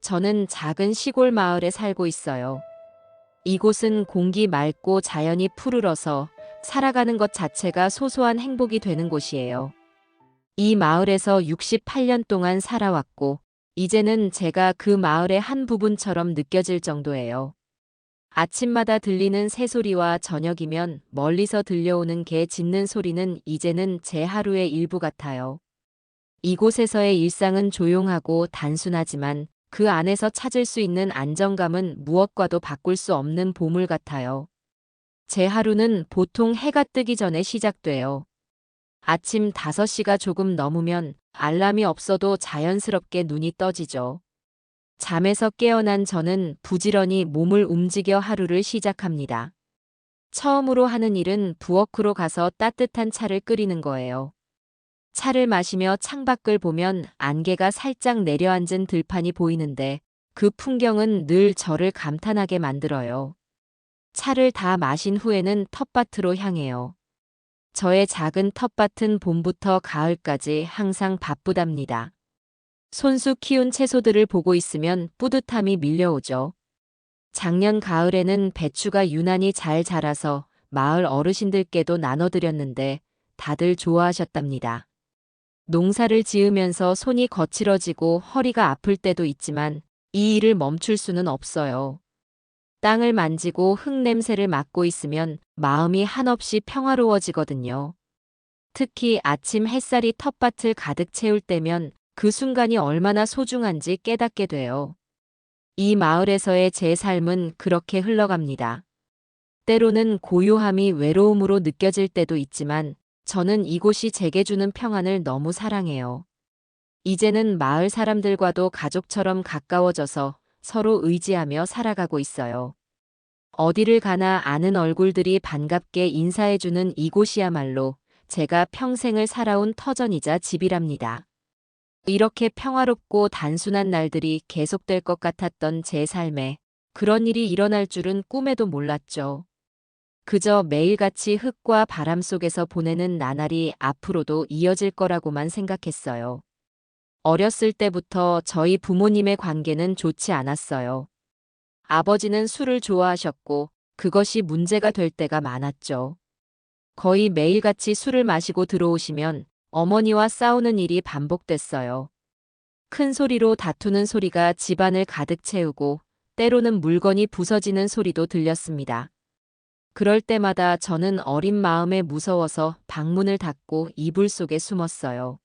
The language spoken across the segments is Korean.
저는 작은 시골 마을에 살고 있어요. 이곳은 공기 맑고 자연이 푸르러서 살아가는 것 자체가 소소한 행복이 되는 곳이에요. 이 마을에서 68년 동안 살아왔고, 이제는 제가 그 마을의 한 부분처럼 느껴질 정도예요. 아침마다 들리는 새소리와 저녁이면 멀리서 들려오는 개 짖는 소리는 이제는 제 하루의 일부 같아요. 이곳에서의 일상은 조용하고 단순하지만 그 안에서 찾을 수 있는 안정감은 무엇과도 바꿀 수 없는 보물 같아요. 제 하루는 보통 해가 뜨기 전에 시작돼요. 아침 5시가 조금 넘으면 알람이 없어도 자연스럽게 눈이 떠지죠. 잠에서 깨어난 저는 부지런히 몸을 움직여 하루를 시작합니다. 처음으로 하는 일은 부엌으로 가서 따뜻한 차를 끓이는 거예요. 차를 마시며 창밖을 보면 안개가 살짝 내려앉은 들판이 보이는데 그 풍경은 늘 저를 감탄하게 만들어요. 차를 다 마신 후에는 텃밭으로 향해요. 저의 작은 텃밭은 봄부터 가을까지 항상 바쁘답니다. 손수 키운 채소들을 보고 있으면 뿌듯함이 밀려오죠. 작년 가을에는 배추가 유난히 잘 자라서 마을 어르신들께도 나눠드렸는데 다들 좋아하셨답니다. 농사를 지으면서 손이 거칠어지고 허리가 아플 때도 있지만 이 일을 멈출 수는 없어요. 땅을 만지고 흙 냄새를 맡고 있으면 마음이 한없이 평화로워지거든요. 특히 아침 햇살이 텃밭을 가득 채울 때면 그 순간이 얼마나 소중한지 깨닫게 돼요. 이 마을에서의 제 삶은 그렇게 흘러갑니다. 때로는 고요함이 외로움으로 느껴질 때도 있지만 저는 이곳이 제게 주는 평안을 너무 사랑해요. 이제는 마을 사람들과도 가족처럼 가까워져서 서로 의지하며 살아가고 있어요. 어디를 가나 아는 얼굴들이 반갑게 인사해주는 이곳이야말로 제가 평생을 살아온 터전이자 집이랍니다. 이렇게 평화롭고 단순한 날들이 계속될 것 같았던 제 삶에 그런 일이 일어날 줄은 꿈에도 몰랐죠. 그저 매일같이 흙과 바람 속에서 보내는 나날이 앞으로도 이어질 거라고만 생각했어요. 어렸을 때부터 저희 부모님의 관계는 좋지 않았어요. 아버지는 술을 좋아하셨고 그것이 문제가 될 때가 많았죠. 거의 매일같이 술을 마시고 들어오시면 어머니와 싸우는 일이 반복됐어요. 큰 소리로 다투는 소리가 집안을 가득 채우고 때로는 물건이 부서지는 소리도 들렸습니다. 그럴 때마다 저는 어린 마음에 무서워서 방문을 닫고 이불 속에 숨었어요.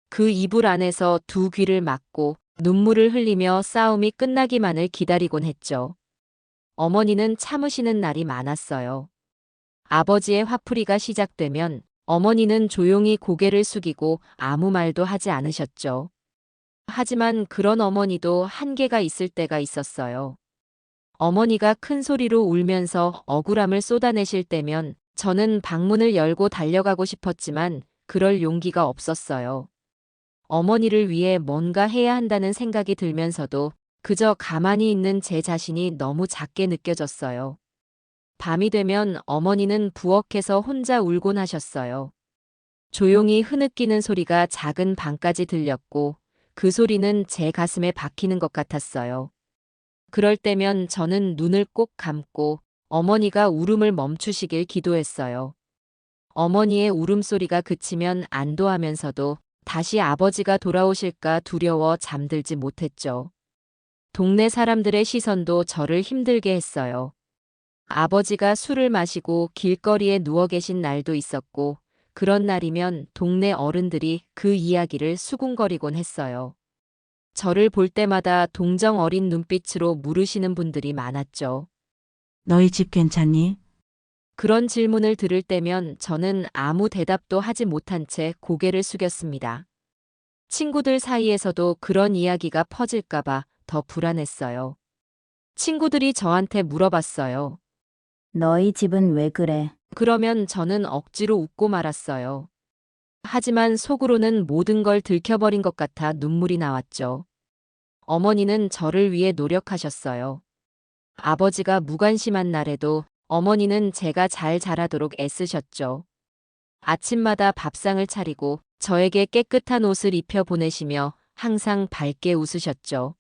그 이불 안에서 두 귀를 막고 눈물을 흘리며 싸움이 끝나기만을 기다리곤 했죠. 어머니는 참으시는 날이 많았어요. 아버지의 화풀이가 시작되면 어머니는 조용히 고개를 숙이고 아무 말도 하지 않으셨죠. 하지만 그런 어머니도 한계가 있을 때가 있었어요. 어머니가 큰 소리로 울면서 억울함을 쏟아내실 때면 저는 방문을 열고 달려가고 싶었지만 그럴 용기가 없었어요. 어머니를 위해 뭔가 해야 한다는 생각이 들면서도 그저 가만히 있는 제 자신이 너무 작게 느껴졌어요. 밤이 되면 어머니는 부엌에서 혼자 울곤 하셨어요. 조용히 흐느끼는 소리가 작은 방까지 들렸고 그 소리는 제 가슴에 박히는 것 같았어요. 그럴 때면 저는 눈을 꼭 감고 어머니가 울음을 멈추시길 기도했어요. 어머니의 울음소리가 그치면 안도하면서도 다시 아버지가 돌아오실까 두려워 잠들지 못했죠. 동네 사람들의 시선도 저를 힘들게 했어요. 아버지가 술을 마시고 길거리에 누워 계신 날도 있었고, 그런 날이면 동네 어른들이 그 이야기를 수군거리곤 했어요. 저를 볼 때마다 동정 어린 눈빛으로 물으시는 분들이 많았죠. 너희 집 괜찮니? 그런 질문을 들을 때면 저는 아무 대답도 하지 못한 채 고개를 숙였습니다. 친구들 사이에서도 그런 이야기가 퍼질까봐 더 불안했어요. 친구들이 저한테 물어봤어요. 너희 집은 왜 그래? 그러면 저는 억지로 웃고 말았어요. 하지만 속으로는 모든 걸 들켜버린 것 같아 눈물이 나왔죠. 어머니는 저를 위해 노력하셨어요. 아버지가 무관심한 날에도 어머니는 제가 잘 자라도록 애쓰셨죠. 아침마다 밥상을 차리고 저에게 깨끗한 옷을 입혀 보내시며 항상 밝게 웃으셨죠.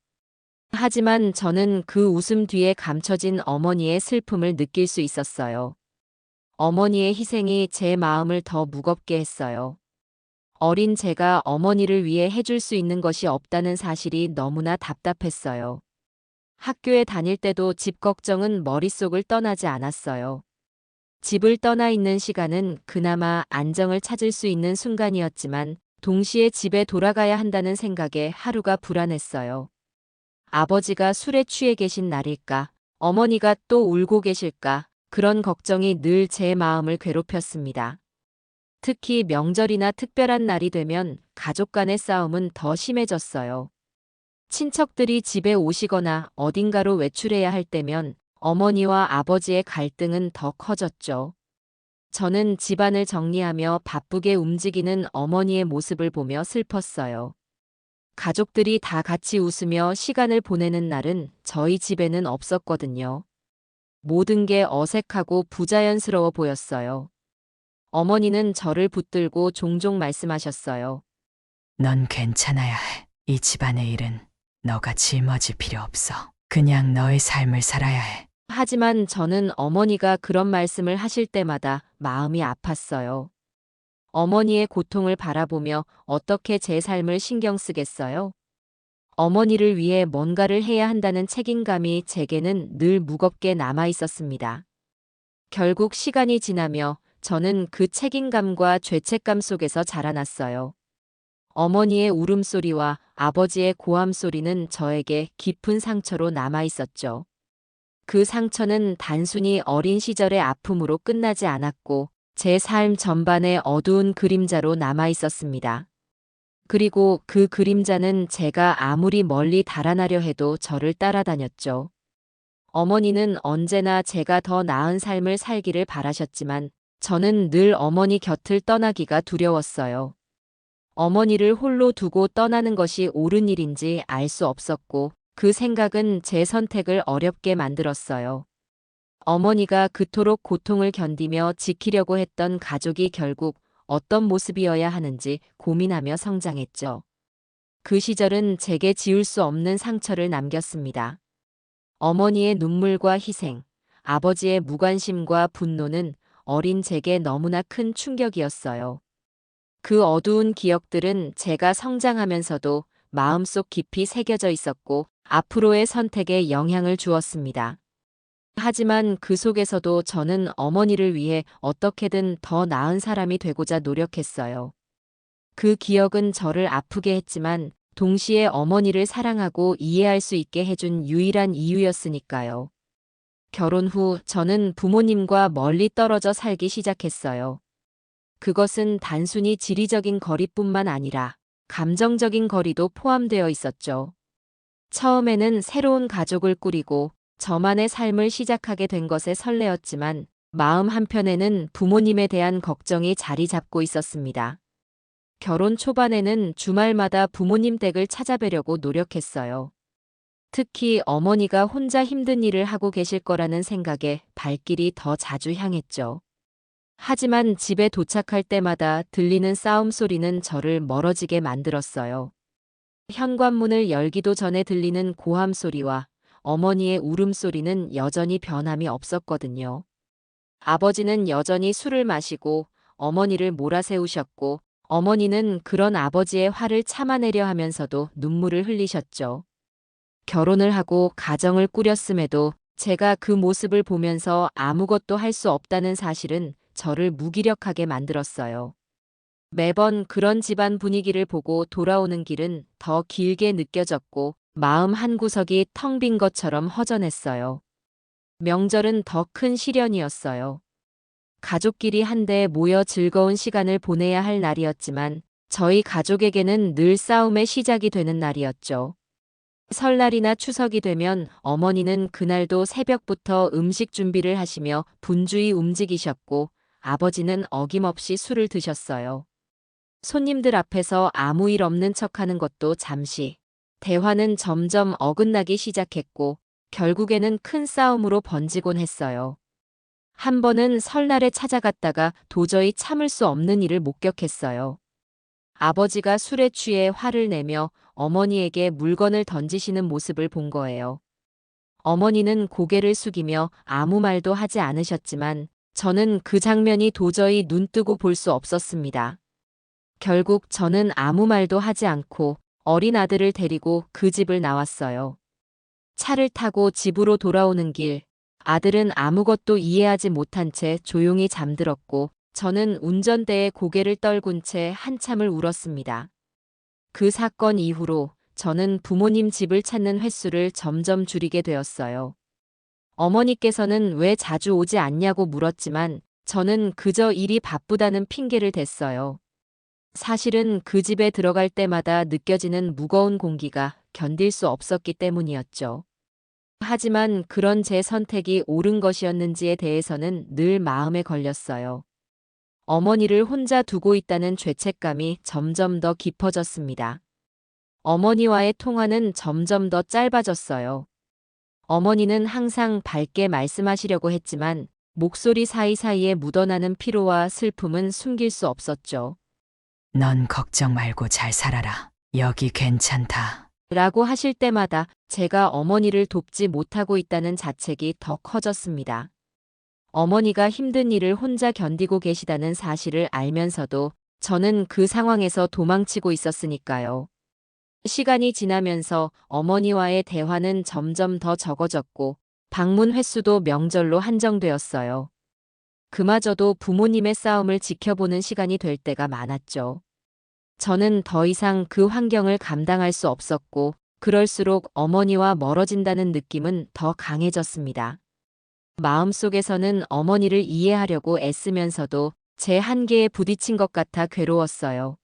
하지만 저는 그 웃음 뒤에 감춰진 어머니의 슬픔을 느낄 수 있었어요. 어머니의 희생이 제 마음을 더 무겁게 했어요. 어린 제가 어머니를 위해 해줄 수 있는 것이 없다는 사실이 너무나 답답했어요. 학교에 다닐 때도 집 걱정은 머릿속을 떠나지 않았어요. 집을 떠나 있는 시간은 그나마 안정을 찾을 수 있는 순간이었지만 동시에 집에 돌아가야 한다는 생각에 하루가 불안했어요. 아버지가 술에 취해 계신 날일까? 어머니가 또 울고 계실까? 그런 걱정이 늘 제 마음을 괴롭혔습니다. 특히 명절이나 특별한 날이 되면 가족 간의 싸움은 더 심해졌어요. 친척들이 집에 오시거나 어딘가로 외출해야 할 때면 어머니와 아버지의 갈등은 더 커졌죠. 저는 집안을 정리하며 바쁘게 움직이는 어머니의 모습을 보며 슬펐어요. 가족들이 다 같이 웃으며 시간을 보내는 날은 저희 집에는 없었거든요. 모든 게 어색하고 부자연스러워 보였어요. 어머니는 저를 붙들고 종종 말씀하셨어요. 넌 괜찮아야 해. 이 집안의 일은 너가 짊어질 필요 없어. 그냥 너의 삶을 살아야 해. 하지만 저는 어머니가 그런 말씀을 하실 때마다 마음이 아팠어요. 어머니의 고통을 바라보며 어떻게 제 삶을 신경 쓰겠어요? 어머니를 위해 뭔가를 해야 한다는 책임감이 제게는 늘 무겁게 남아 있었습니다. 결국 시간이 지나며 저는 그 책임감과 죄책감 속에서 자라났어요. 어머니의 울음소리와 아버지의 고함소리는 저에게 깊은 상처로 남아 있었죠. 그 상처는 단순히 어린 시절의 아픔으로 끝나지 않았고 제 삶 전반의 어두운 그림자로 남아 있었습니다. 그리고 그 그림자는 제가 아무리 멀리 달아나려 해도 저를 따라다녔죠. 어머니는 언제나 제가 더 나은 삶을 살기를 바라셨지만 저는 늘 어머니 곁을 떠나기가 두려웠어요. 어머니를 홀로 두고 떠나는 것이 옳은 일인지 알 수 없었고 그 생각은 제 선택을 어렵게 만들었어요. 어머니가 그토록 고통을 견디며 지키려고 했던 가족이 결국 어떤 모습이어야 하는지 고민하며 성장했죠. 그 시절은 제게 지울 수 없는 상처를 남겼습니다. 어머니의 눈물과 희생, 아버지의 무관심과 분노는 어린 제게 너무나 큰 충격이었어요. 그 어두운 기억들은 제가 성장하면서도 마음속 깊이 새겨져 있었고 앞으로의 선택에 영향을 주었습니다. 하지만 그 속에서도 저는 어머니를 위해 어떻게든 더 나은 사람이 되고자 노력했어요. 그 기억은 저를 아프게 했지만 동시에 어머니를 사랑하고 이해할 수 있게 해준 유일한 이유였으니까요. 결혼 후 저는 부모님과 멀리 떨어져 살기 시작했어요. 그것은 단순히 지리적인 거리뿐만 아니라 감정적인 거리도 포함되어 있었죠. 처음에는 새로운 가족을 꾸리고 저만의 삶을 시작하게 된 것에 설레었지만 마음 한편에는 부모님에 대한 걱정이 자리 잡고 있었습니다. 결혼 초반에는 주말마다 부모님 댁을 찾아뵈려고 노력했어요. 특히 어머니가 혼자 힘든 일을 하고 계실 거라는 생각에 발길이 더 자주 향했죠. 하지만 집에 도착할 때마다 들리는 싸움 소리는 저를 멀어지게 만들었어요. 현관문을 열기도 전에 들리는 고함 소리와 어머니의 울음소리는 여전히 변함이 없었거든요. 아버지는 여전히 술을 마시고 어머니를 몰아세우셨고 어머니는 그런 아버지의 화를 참아내려 하면서도 눈물을 흘리셨죠. 결혼을 하고 가정을 꾸렸음에도 제가 그 모습을 보면서 아무것도 할 수 없다는 사실은 저를 무기력하게 만들었어요. 매번 그런 집안 분위기를 보고 돌아오는 길은 더 길게 느껴졌고 마음 한구석이 텅 빈 것처럼 허전했어요. 명절은 더 큰 시련이었어요. 가족끼리 한데 모여 즐거운 시간을 보내야 할 날이었지만 저희 가족에게는 늘 싸움의 시작이 되는 날이었죠. 설날이나 추석이 되면 어머니는 그날도 새벽부터 음식 준비를 하시며 분주히 움직이셨고 아버지는 어김없이 술을 드셨어요. 손님들 앞에서 아무 일 없는 척하는 것도 잠시. 대화는 점점 어긋나기 시작했고 결국에는 큰 싸움으로 번지곤 했어요. 한 번은 설날에 찾아갔다가 도저히 참을 수 없는 일을 목격했어요. 아버지가 술에 취해 화를 내며 어머니에게 물건을 던지시는 모습을 본 거예요. 어머니는 고개를 숙이며 아무 말도 하지 않으셨지만 저는 그 장면이 도저히 눈뜨고 볼 수 없었습니다. 결국 저는 아무 말도 하지 않고 어린 아들을 데리고 그 집을 나왔어요. 차를 타고 집으로 돌아오는 길, 아들은 아무것도 이해하지 못한 채 조용히 잠들었고 저는 운전대에 고개를 떨군 채 한참을 울었습니다. 그 사건 이후로 저는 부모님 집을 찾는 횟수를 점점 줄이게 되었어요. 어머니께서는 왜 자주 오지 않냐고 물었지만 저는 그저 일이 바쁘다는 핑계를 댔어요. 사실은 그 집에 들어갈 때마다 느껴지는 무거운 공기가 견딜 수 없었기 때문이었죠. 하지만 그런 제 선택이 옳은 것이었는지에 대해서는 늘 마음에 걸렸어요. 어머니를 혼자 두고 있다는 죄책감이 점점 더 깊어졌습니다. 어머니와의 통화는 점점 더 짧아졌어요. 어머니는 항상 밝게 말씀하시려고 했지만 목소리 사이사이에 묻어나는 피로와 슬픔은 숨길 수 없었죠. 넌 걱정 말고 잘 살아라. 여기 괜찮다. 라고 하실 때마다 제가 어머니를 돕지 못하고 있다는 자책이 더 커졌습니다. 어머니가 힘든 일을 혼자 견디고 계시다는 사실을 알면서도 저는 그 상황에서 도망치고 있었으니까요. 시간이 지나면서 어머니와의 대화는 점점 더 적어졌고 방문 횟수도 명절로 한정되었어요. 그마저도 부모님의 싸움을 지켜보는 시간이 될 때가 많았죠. 저는 더 이상 그 환경을 감당할 수 없었고 그럴수록 어머니와 멀어진다는 느낌은 더 강해졌습니다. 마음속에서는 어머니를 이해하려고 애쓰면서도 제 한계에 부딪힌 것 같아 괴로웠어요.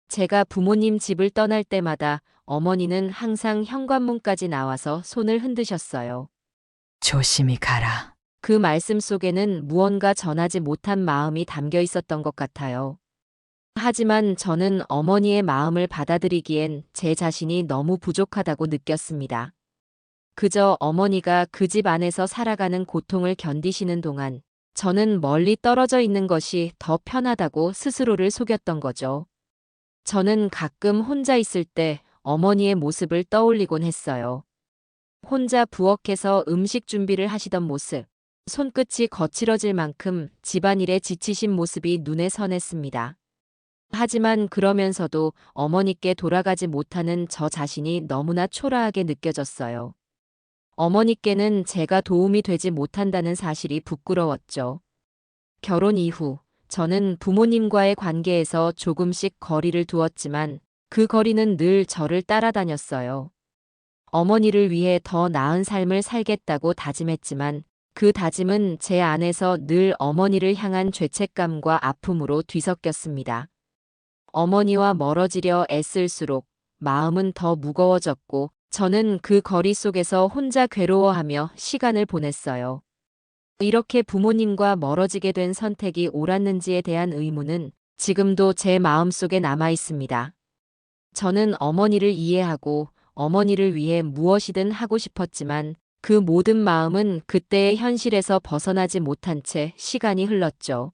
제가 부모님 집을 떠날 때마다 어머니는 항상 현관문까지 나와서 손을 흔드셨어요. 조심히 가라. 그 말씀 속에는 무언가 전하지 못한 마음이 담겨 있었던 것 같아요. 하지만 저는 어머니의 마음을 받아들이기엔 제 자신이 너무 부족하다고 느꼈습니다. 그저 어머니가 그 집 안에서 살아가는 고통을 견디시는 동안 저는 멀리 떨어져 있는 것이 더 편하다고 스스로를 속였던 거죠. 저는 가끔 혼자 있을 때 어머니의 모습을 떠올리곤 했어요. 혼자 부엌에서 음식 준비를 하시던 모습, 손끝이 거칠어질 만큼 집안일에 지치신 모습이 눈에 선했습니다. 하지만 그러면서도 어머니께 돌아가지 못하는 저 자신이 너무나 초라하게 느껴졌어요. 어머니께는 제가 도움이 되지 못한다는 사실이 부끄러웠죠. 결혼 이후 저는 부모님과의 관계에서 조금씩 거리를 두었지만 그 거리는 늘 저를 따라다녔어요. 어머니를 위해 더 나은 삶을 살겠다고 다짐했지만 그 다짐은 제 안에서 늘 어머니를 향한 죄책감과 아픔으로 뒤섞였습니다. 어머니와 멀어지려 애쓸수록 마음은 더 무거워졌고 저는 그 거리 속에서 혼자 괴로워하며 시간을 보냈어요. 이렇게 부모님과 멀어지게 된 선택이 옳았는지에 대한 의문은 지금도 제 마음속에 남아 있습니다. 저는 어머니를 이해하고 어머니를 위해 무엇이든 하고 싶었지만 그 모든 마음은 그때의 현실에서 벗어나지 못한 채 시간이 흘렀죠.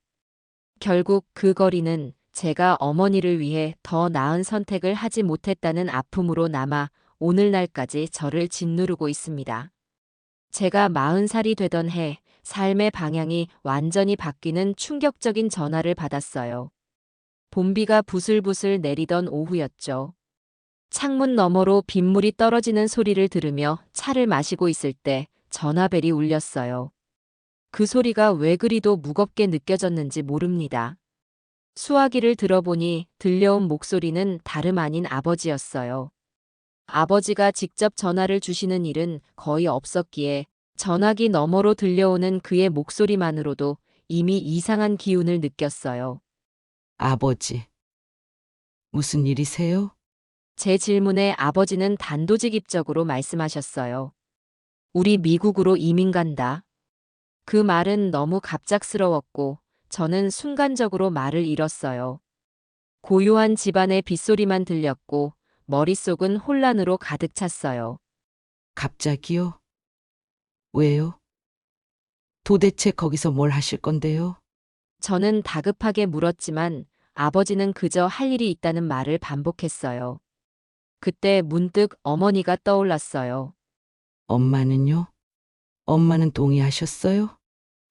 결국 그 거리는 제가 어머니를 위해 더 나은 선택을 하지 못했다는 아픔으로 남아 오늘날까지 저를 짓누르고 있습니다. 제가 40살이 되던 해 삶의 방향이 완전히 바뀌는 충격적인 전화를 받았어요. 봄비가 부슬부슬 내리던 오후였죠. 창문 너머로 빗물이 떨어지는 소리를 들으며 차를 마시고 있을 때 전화벨이 울렸어요. 그 소리가 왜 그리도 무겁게 느껴졌는지 모릅니다. 수화기를 들어보니 들려온 목소리는 다름 아닌 아버지였어요. 아버지가 직접 전화를 주시는 일은 거의 없었기에 전화기 너머로 들려오는 그의 목소리만으로도 이미 이상한 기운을 느꼈어요. 아버지, 무슨 일이세요? 제 질문에 아버지는 단도직입적으로 말씀하셨어요. 우리 미국으로 이민 간다. 그 말은 너무 갑작스러웠고 저는 순간적으로 말을 잃었어요. 고요한 집안의 빗소리만 들렸고 머릿속은 혼란으로 가득 찼어요. 갑자기요? 왜요? 도대체 거기서 뭘 하실 건데요? 저는 다급하게 물었지만 아버지는 그저 할 일이 있다는 말을 반복했어요. 그때 문득 어머니가 떠올랐어요. 엄마는요? 엄마는 동의하셨어요?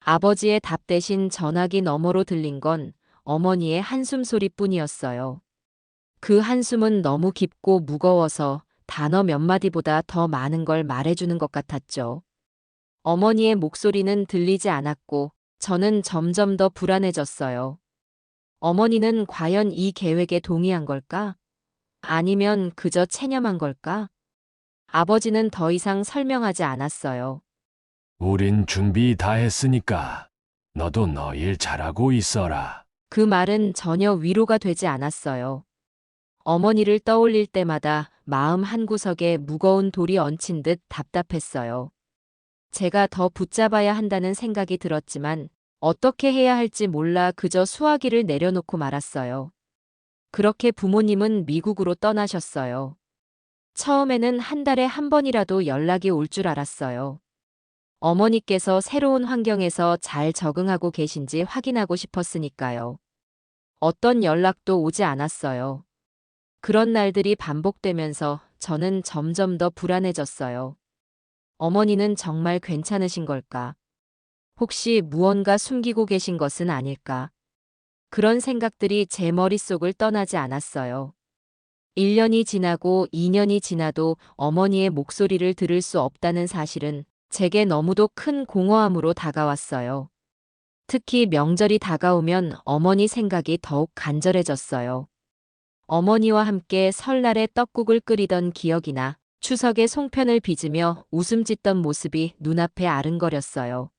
아버지의 답 대신 전화기 너머로 들린 건 어머니의 한숨 소리뿐이었어요. 그 한숨은 너무 깊고 무거워서 단어 몇 마디보다 더 많은 걸 말해주는 것 같았죠. 어머니의 목소리는 들리지 않았고 저는 점점 더 불안해졌어요. 어머니는 과연 이 계획에 동의한 걸까? 아니면 그저 체념한 걸까? 아버지는 더 이상 설명하지 않았어요. 우린 준비 다 했으니까 너도 너 일 잘하고 있어라. 그 말은 전혀 위로가 되지 않았어요. 어머니를 떠올릴 때마다 마음 한구석에 무거운 돌이 얹힌 듯 답답했어요. 제가 더 붙잡아야 한다는 생각이 들었지만 어떻게 해야 할지 몰라 그저 수화기를 내려놓고 말았어요. 그렇게 부모님은 미국으로 떠나셨어요. 처음에는 한 달에 한 번이라도 연락이 올 줄 알았어요. 어머니께서 새로운 환경에서 잘 적응하고 계신지 확인하고 싶었으니까요. 어떤 연락도 오지 않았어요. 그런 날들이 반복되면서 저는 점점 더 불안해졌어요. 어머니는 정말 괜찮으신 걸까? 혹시 무언가 숨기고 계신 것은 아닐까? 그런 생각들이 제 머릿속을 떠나지 않았어요. 1년이 지나고 2년이 지나도 어머니의 목소리를 들을 수 없다는 사실은 제게 너무도 큰 공허함으로 다가왔어요. 특히 명절이 다가오면 어머니 생각이 더욱 간절해졌어요. 어머니와 함께 설날에 떡국을 끓이던 기억이나 추석에 송편을 빚으며 웃음 짓던 모습이 눈앞에 아른거렸어요.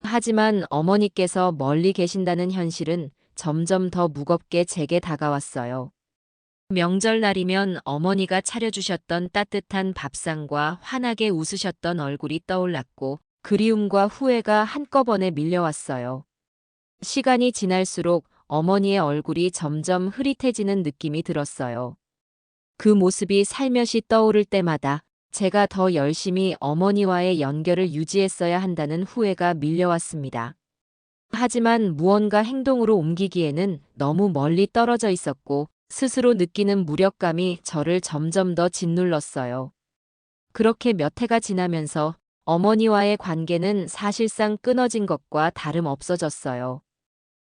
하지만 어머니께서 멀리 계신다는 현실은 점점 더 무겁게 제게 다가왔어요. 명절날이면 어머니가 차려주셨던 따뜻한 밥상과 환하게 웃으셨던 얼굴이 떠올랐고 그리움과 후회가 한꺼번에 밀려왔어요. 시간이 지날수록 어머니의 얼굴이 점점 흐릿해지는 느낌이 들었어요. 그 모습이 살며시 떠오를 때마다 제가 더 열심히 어머니와의 연결을 유지했어야 한다는 후회가 밀려왔습니다. 하지만 무언가 행동으로 옮기기에는 너무 멀리 떨어져 있었고 스스로 느끼는 무력감이 저를 점점 더 짓눌렀어요. 그렇게 몇 해가 지나면서 어머니와의 관계는 사실상 끊어진 것과 다름없어졌어요.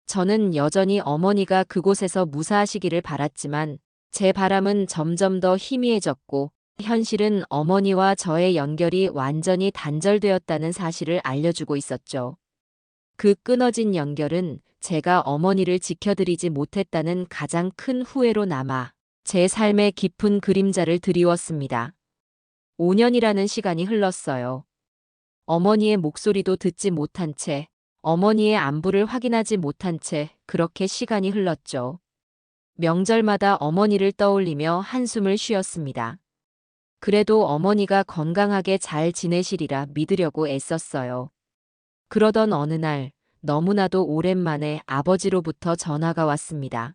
저는 여전히 어머니가 그곳에서 무사하시기를 바랐지만 제 바람은 점점 더 희미해졌고 현실은 어머니와 저의 연결이 완전히 단절되었다는 사실을 알려주고 있었죠. 그 끊어진 연결은 제가 어머니를 지켜드리지 못했다는 가장 큰 후회로 남아 제 삶의 깊은 그림자를 드리웠습니다. 5년이라는 시간이 흘렀어요. 어머니의 목소리도 듣지 못한 채, 어머니의 안부를 확인하지 못한 채 그렇게 시간이 흘렀죠. 명절마다 어머니를 떠올리며 한숨을 쉬었습니다. 그래도 어머니가 건강하게 잘 지내시리라 믿으려고 애썼어요. 그러던 어느 날 너무나도 오랜만에 아버지로부터 전화가 왔습니다.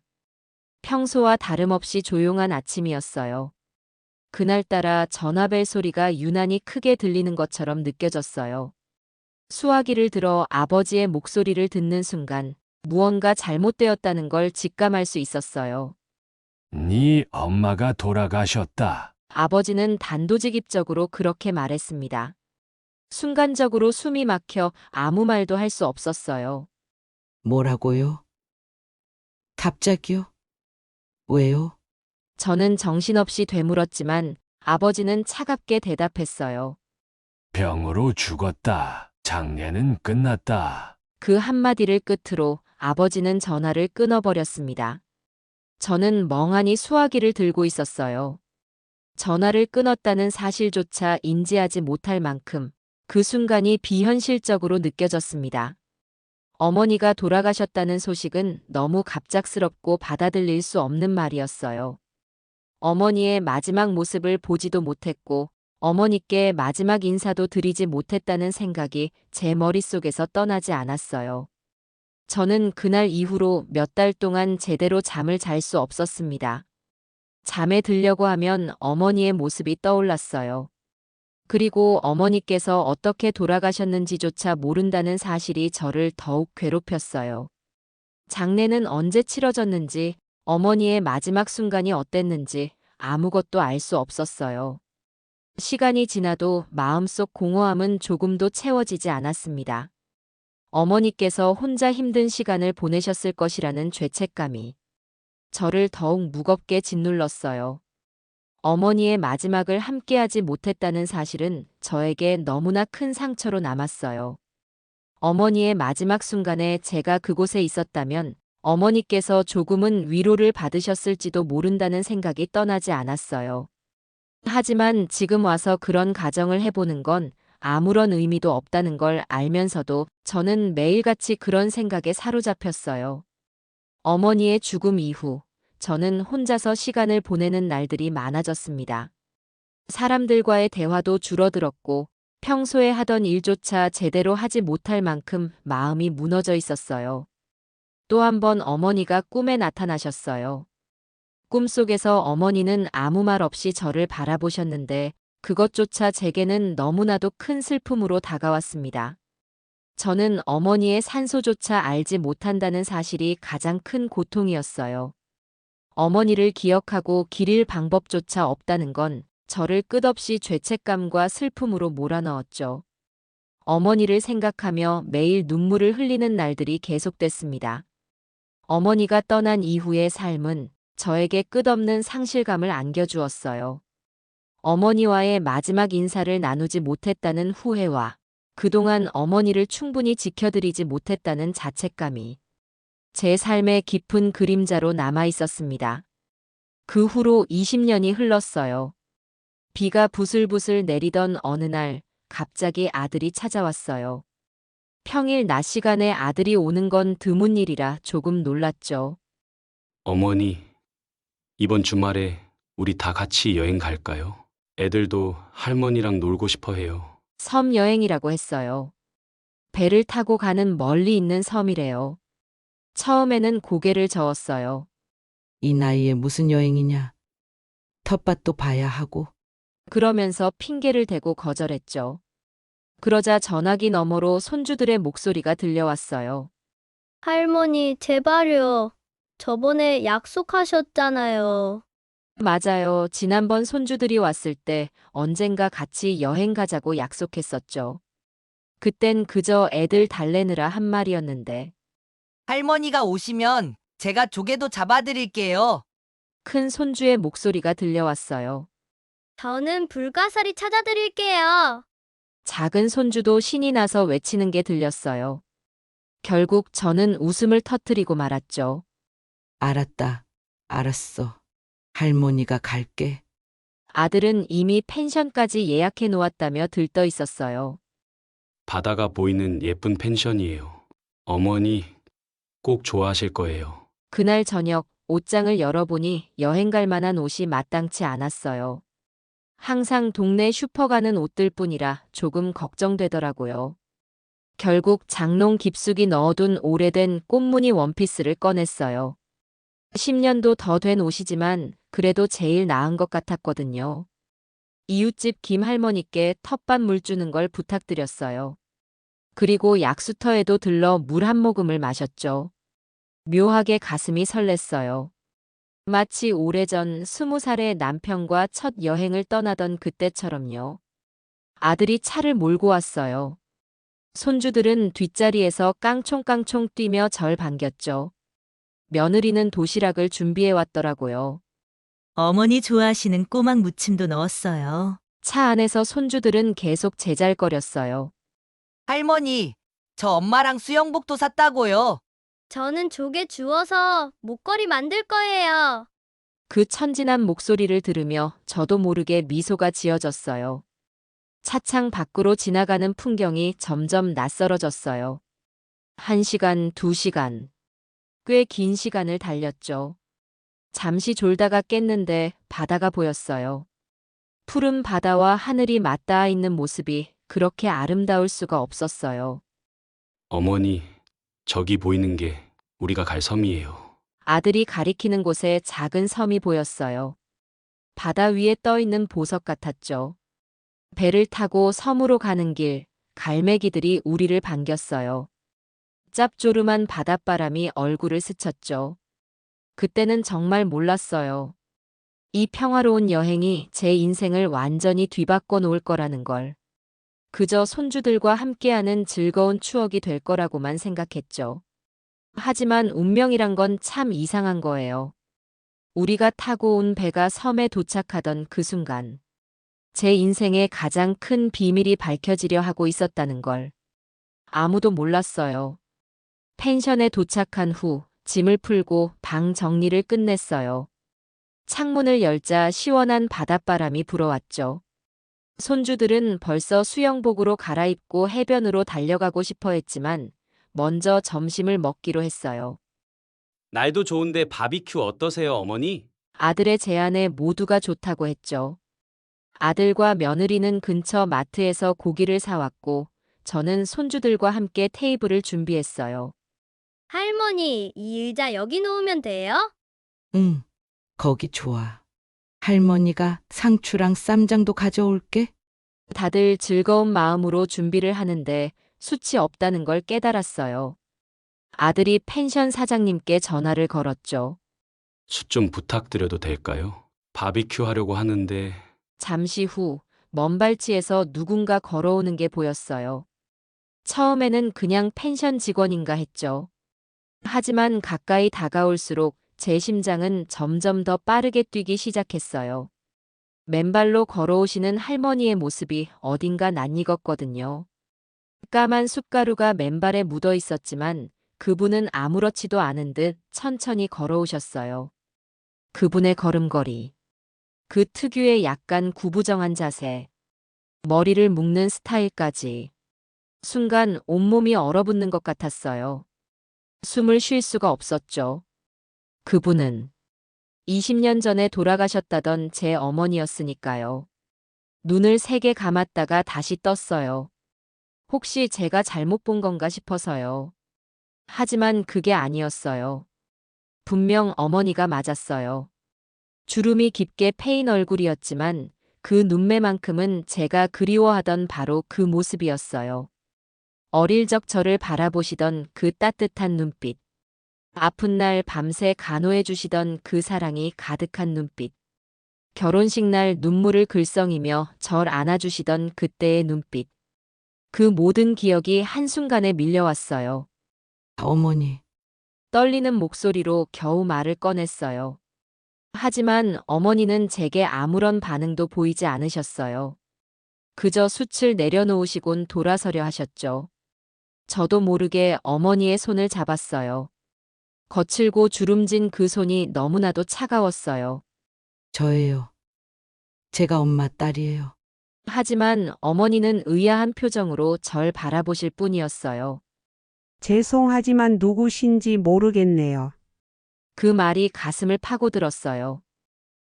평소와 다름없이 조용한 아침이었어요. 그날따라 전화벨 소리가 유난히 크게 들리는 것처럼 느껴졌어요. 수화기를 들어 아버지의 목소리를 듣는 순간 무언가 잘못되었다는 걸 직감할 수 있었어요. 네 엄마가 돌아가셨다. 아버지는 단도직입적으로 그렇게 말했습니다. 순간적으로 숨이 막혀 아무 말도 할 수 없었어요. 뭐라고요? 갑자기요? 왜요? 저는 정신없이 되물었지만 아버지는 차갑게 대답했어요. 병으로 죽었다. 장례는 끝났다. 그 한마디를 끝으로 아버지는 전화를 끊어버렸습니다. 저는 멍하니 수화기를 들고 있었어요. 전화를 끊었다는 사실조차 인지하지 못할 만큼 그 순간이 비현실적으로 느껴졌습니다. 어머니가 돌아가셨다는 소식은 너무 갑작스럽고 받아들일 수 없는 말이었어요. 어머니의 마지막 모습을 보지도 못했고 어머니께 마지막 인사도 드리지 못했다는 생각이 제 머릿속에서 떠나지 않았어요. 저는 그날 이후로 몇 달 동안 제대로 잠을 잘 수 없었습니다. 잠에 들려고 하면 어머니의 모습이 떠올랐어요. 그리고 어머니께서 어떻게 돌아가셨는지조차 모른다는 사실이 저를 더욱 괴롭혔어요. 장례는 언제 치러졌는지, 어머니의 마지막 순간이 어땠는지 아무것도 알 수 없었어요. 시간이 지나도 마음속 공허함은 조금도 채워지지 않았습니다. 어머니께서 혼자 힘든 시간을 보내셨을 것이라는 죄책감이 저를 더욱 무겁게 짓눌렀어요. 어머니의 마지막을 함께하지 못했다는 사실은 저에게 너무나 큰 상처로 남았어요. 어머니의 마지막 순간에 제가 그곳에 있었다면 어머니께서 조금은 위로를 받으셨을지도 모른다는 생각이 떠나지 않았어요. 하지만 지금 와서 그런 가정을 해보는 건 아무런 의미도 없다는 걸 알면서도 저는 매일같이 그런 생각에 사로잡혔어요. 어머니의 죽음 이후 저는 혼자서 시간을 보내는 날들이 많아졌습니다. 사람들과의 대화도 줄어들었고 평소에 하던 일조차 제대로 하지 못할 만큼 마음이 무너져 있었어요. 또 한 번 어머니가 꿈에 나타나셨어요. 꿈속에서 어머니는 아무 말 없이 저를 바라보셨는데 그것조차 제게는 너무나도 큰 슬픔으로 다가왔습니다. 저는 어머니의 산소조차 알지 못한다는 사실이 가장 큰 고통이었어요. 어머니를 기억하고 기릴 방법조차 없다는 건 저를 끝없이 죄책감과 슬픔으로 몰아넣었죠. 어머니를 생각하며 매일 눈물을 흘리는 날들이 계속됐습니다. 어머니가 떠난 이후의 삶은 저에게 끝없는 상실감을 안겨주었어요. 어머니와의 마지막 인사를 나누지 못했다는 후회와 그동안 어머니를 충분히 지켜드리지 못했다는 자책감이 제 삶의 깊은 그림자로 남아 있었습니다. 그 후로 20년이 흘렀어요. 비가 부슬부슬 내리던 어느 날 갑자기 아들이 찾아왔어요. 평일 낮 시간에 아들이 오는 건 드문 일이라 조금 놀랐죠. 어머니, 이번 주말에 우리 다 같이 여행 갈까요? 애들도 할머니랑 놀고 싶어 해요. 섬 여행이라고 했어요. 배를 타고 가는 멀리 있는 섬이래요. 처음에는 고개를 저었어요. 이 나이에 무슨 여행이냐? 텃밭도 봐야 하고. 그러면서 핑계를 대고 거절했죠. 그러자 전화기 너머로 손주들의 목소리가 들려왔어요. 할머니, 제발요. 저번에 약속하셨잖아요. 맞아요. 지난번 손주들이 왔을 때 언젠가 같이 여행 가자고 약속했었죠. 그땐 그저 애들 달래느라 한 말이었는데 할머니가 오시면 제가 조개도 잡아드릴게요. 큰 손주의 목소리가 들려왔어요. 저는 불가사리 찾아드릴게요. 작은 손주도 신이 나서 외치는 게 들렸어요. 결국 저는 웃음을 터뜨리고 말았죠. 알았다. 알았어. 할머니가 갈게. 아들은 이미 펜션까지 예약해 놓았다며 들떠 있었어요. 바다가 보이는 예쁜 펜션이에요. 어머니 꼭 좋아하실 거예요. 그날 저녁 옷장을 열어보니 여행 갈 만한 옷이 마땅치 않았어요. 항상 동네 슈퍼 가는 옷들 뿐이라 조금 걱정되더라고요. 결국 장롱 깊숙이 넣어둔 오래된 꽃무늬 원피스를 꺼냈어요. 10년도 더 된 옷이지만 그래도 제일 나은 것 같았거든요. 이웃집 김 할머니께 텃밭 물 주는 걸 부탁드렸어요. 그리고 약수터에도 들러 물 한 모금을 마셨죠. 묘하게 가슴이 설렜어요. 마치 오래전 20살의 남편과 첫 여행을 떠나던 그때처럼요. 아들이 차를 몰고 왔어요. 손주들은 뒷자리에서 깡총깡총 뛰며 절 반겼죠. 며느리는 도시락을 준비해 왔더라고요. 어머니 좋아하시는 꼬막 무침도 넣었어요. 차 안에서 손주들은 계속 제잘거렸어요. 할머니, 저 엄마랑 수영복도 샀다고요. 저는 조개 주워서 목걸이 만들 거예요. 그 천진한 목소리를 들으며 저도 모르게 미소가 지어졌어요. 차창 밖으로 지나가는 풍경이 점점 낯설어졌어요. 1시간, 2시간. 꽤 긴 시간을 달렸죠. 잠시 졸다가 깼는데 바다가 보였어요. 푸른 바다와 하늘이 맞닿아 있는 모습이 그렇게 아름다울 수가 없었어요. 어머니, 저기 보이는 게 우리가 갈 섬이에요. 아들이 가리키는 곳에 작은 섬이 보였어요. 바다 위에 떠 있는 보석 같았죠. 배를 타고 섬으로 가는 길, 갈매기들이 우리를 반겼어요. 짭조름한 바닷바람이 얼굴을 스쳤죠. 그때는 정말 몰랐어요. 이 평화로운 여행이 제 인생을 완전히 뒤바꿔 놓을 거라는 걸. 그저 손주들과 함께하는 즐거운 추억이 될 거라고만 생각했죠. 하지만 운명이란 건 참 이상한 거예요. 우리가 타고 온 배가 섬에 도착하던 그 순간, 제 인생의 가장 큰 비밀이 밝혀지려 하고 있었다는 걸 아무도 몰랐어요. 펜션에 도착한 후 짐을 풀고 방 정리를 끝냈어요. 창문을 열자 시원한 바닷바람이 불어왔죠. 손주들은 벌써 수영복으로 갈아입고 해변으로 달려가고 싶어 했지만 먼저 점심을 먹기로 했어요. 날도 좋은데 바비큐 어떠세요, 어머니? 아들의 제안에 모두가 좋다고 했죠. 아들과 며느리는 근처 마트에서 고기를 사왔고 저는 손주들과 함께 테이블을 준비했어요. 할머니, 이 의자 여기 놓으면 돼요? 응, 거기 좋아. 할머니가 상추랑 쌈장도 가져올게. 다들 즐거운 마음으로 준비를 하는데 숯이 없다는 걸 깨달았어요. 아들이 펜션 사장님께 전화를 걸었죠. 숯 좀 부탁드려도 될까요? 바비큐 하려고 하는데 잠시 후 먼 발치에서 누군가 걸어오는 게 보였어요. 처음에는 그냥 펜션 직원인가 했죠. 하지만 가까이 다가올수록 제 심장은 점점 더 빠르게 뛰기 시작했어요. 맨발로 걸어오시는 할머니의 모습이 어딘가 낯익었거든요. 까만 숯가루가 맨발에 묻어 있었지만 그분은 아무렇지도 않은 듯 천천히 걸어오셨어요. 그분의 걸음걸이, 그 특유의 약간 구부정한 자세, 머리를 묶는 스타일까지. 순간 온몸이 얼어붙는 것 같았어요. 숨을 쉴 수가 없었죠. 그분은 20년 전에 돌아가셨다던 제 어머니였으니까요. 눈을 세게 감았다가 다시 떴어요. 혹시 제가 잘못 본 건가 싶어서요. 하지만 그게 아니었어요. 분명 어머니가 맞았어요. 주름이 깊게 패인 얼굴이었지만 그 눈매만큼은 제가 그리워하던 바로 그 모습이었어요. 어릴 적 저를 바라보시던 그 따뜻한 눈빛. 아픈 날 밤새 간호해 주시던 그 사랑이 가득한 눈빛. 결혼식 날 눈물을 글썽이며 절 안아주시던 그때의 눈빛. 그 모든 기억이 한순간에 밀려왔어요. 어머니, 떨리는 목소리로 겨우 말을 꺼냈어요. 하지만 어머니는 제게 아무런 반응도 보이지 않으셨어요. 그저 숯을 내려놓으시곤 돌아서려 하셨죠. 저도 모르게 어머니의 손을 잡았어요. 거칠고 주름진 그 손이 너무나도 차가웠어요. 저예요. 제가 엄마 딸이에요. 하지만 어머니는 의아한 표정으로 절 바라보실 뿐이었어요. 죄송하지만 누구신지 모르겠네요. 그 말이 가슴을 파고들었어요.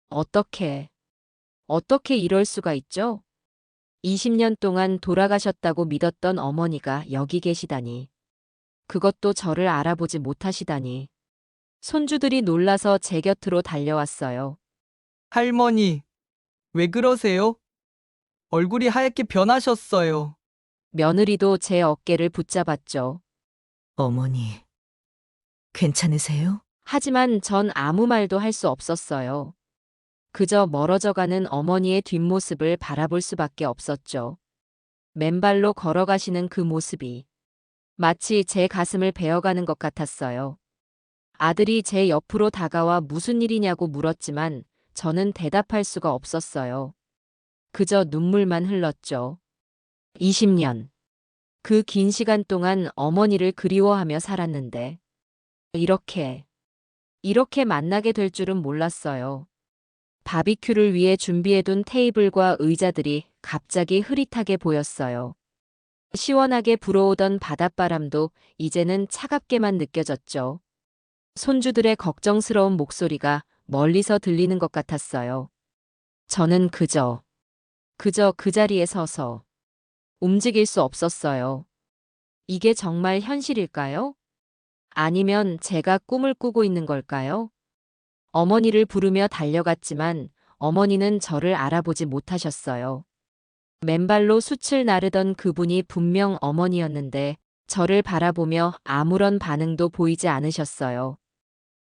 어떻게 이럴 수가 있죠? 20년 동안 돌아가셨다고 믿었던 어머니가 여기 계시다니. 그것도 저를 알아보지 못하시다니. 손주들이 놀라서 제 곁으로 달려왔어요. 할머니, 왜 그러세요? 얼굴이 하얗게 변하셨어요. 며느리도 제 어깨를 붙잡았죠. 어머니, 괜찮으세요? 하지만 전 아무 말도 할 수 없었어요. 그저 멀어져가는 어머니의 뒷모습을 바라볼 수밖에 없었죠. 맨발로 걸어가시는 그 모습이 마치 제 가슴을 베어가는 것 같았어요. 아들이 제 옆으로 다가와 무슨 일이냐고 물었지만 저는 대답할 수가 없었어요. 그저 눈물만 흘렀죠. 20년. 그 긴 시간 동안 어머니를 그리워하며 살았는데 이렇게 만나게 될 줄은 몰랐어요. 바비큐를 위해 준비해둔 테이블과 의자들이 갑자기 흐릿하게 보였어요. 시원하게 불어오던 바닷바람도 이제는 차갑게만 느껴졌죠. 손주들의 걱정스러운 목소리가 멀리서 들리는 것 같았어요. 저는 그저 그 자리에 서서 움직일 수 없었어요. 이게 정말 현실일까요? 아니면 제가 꿈을 꾸고 있는 걸까요? 어머니를 부르며 달려갔지만 어머니는 저를 알아보지 못하셨어요. 맨발로 숯을 나르던 그분이 분명 어머니였는데 저를 바라보며 아무런 반응도 보이지 않으셨어요.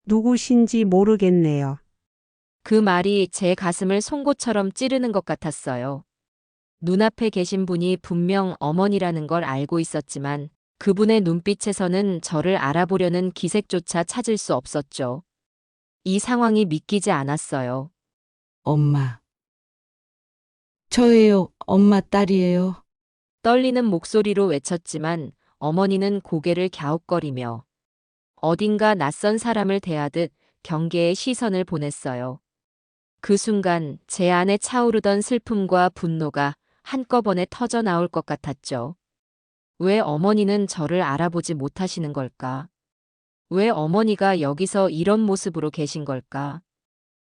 누구신지 모르겠네요. 그 말이 제 가슴을 송곳처럼 찌르는 것 같았어요. 눈앞에 계신 분이 분명 어머니라는 걸 알고 있었지만 그분의 눈빛에서는 저를 알아보려는 기색조차 찾을 수 없었죠. 이 상황이 믿기지 않았어요. 엄마. 저예요. 엄마 딸이에요. 떨리는 목소리로 외쳤지만 어머니는 고개를 갸웃거리며 어딘가 낯선 사람을 대하듯 경계의 시선을 보냈어요. 그 순간 제 안에 차오르던 슬픔과 분노가 한꺼번에 터져 나올 것 같았죠. 왜 어머니는 저를 알아보지 못하시는 걸까? 왜 어머니가 여기서 이런 모습으로 계신 걸까?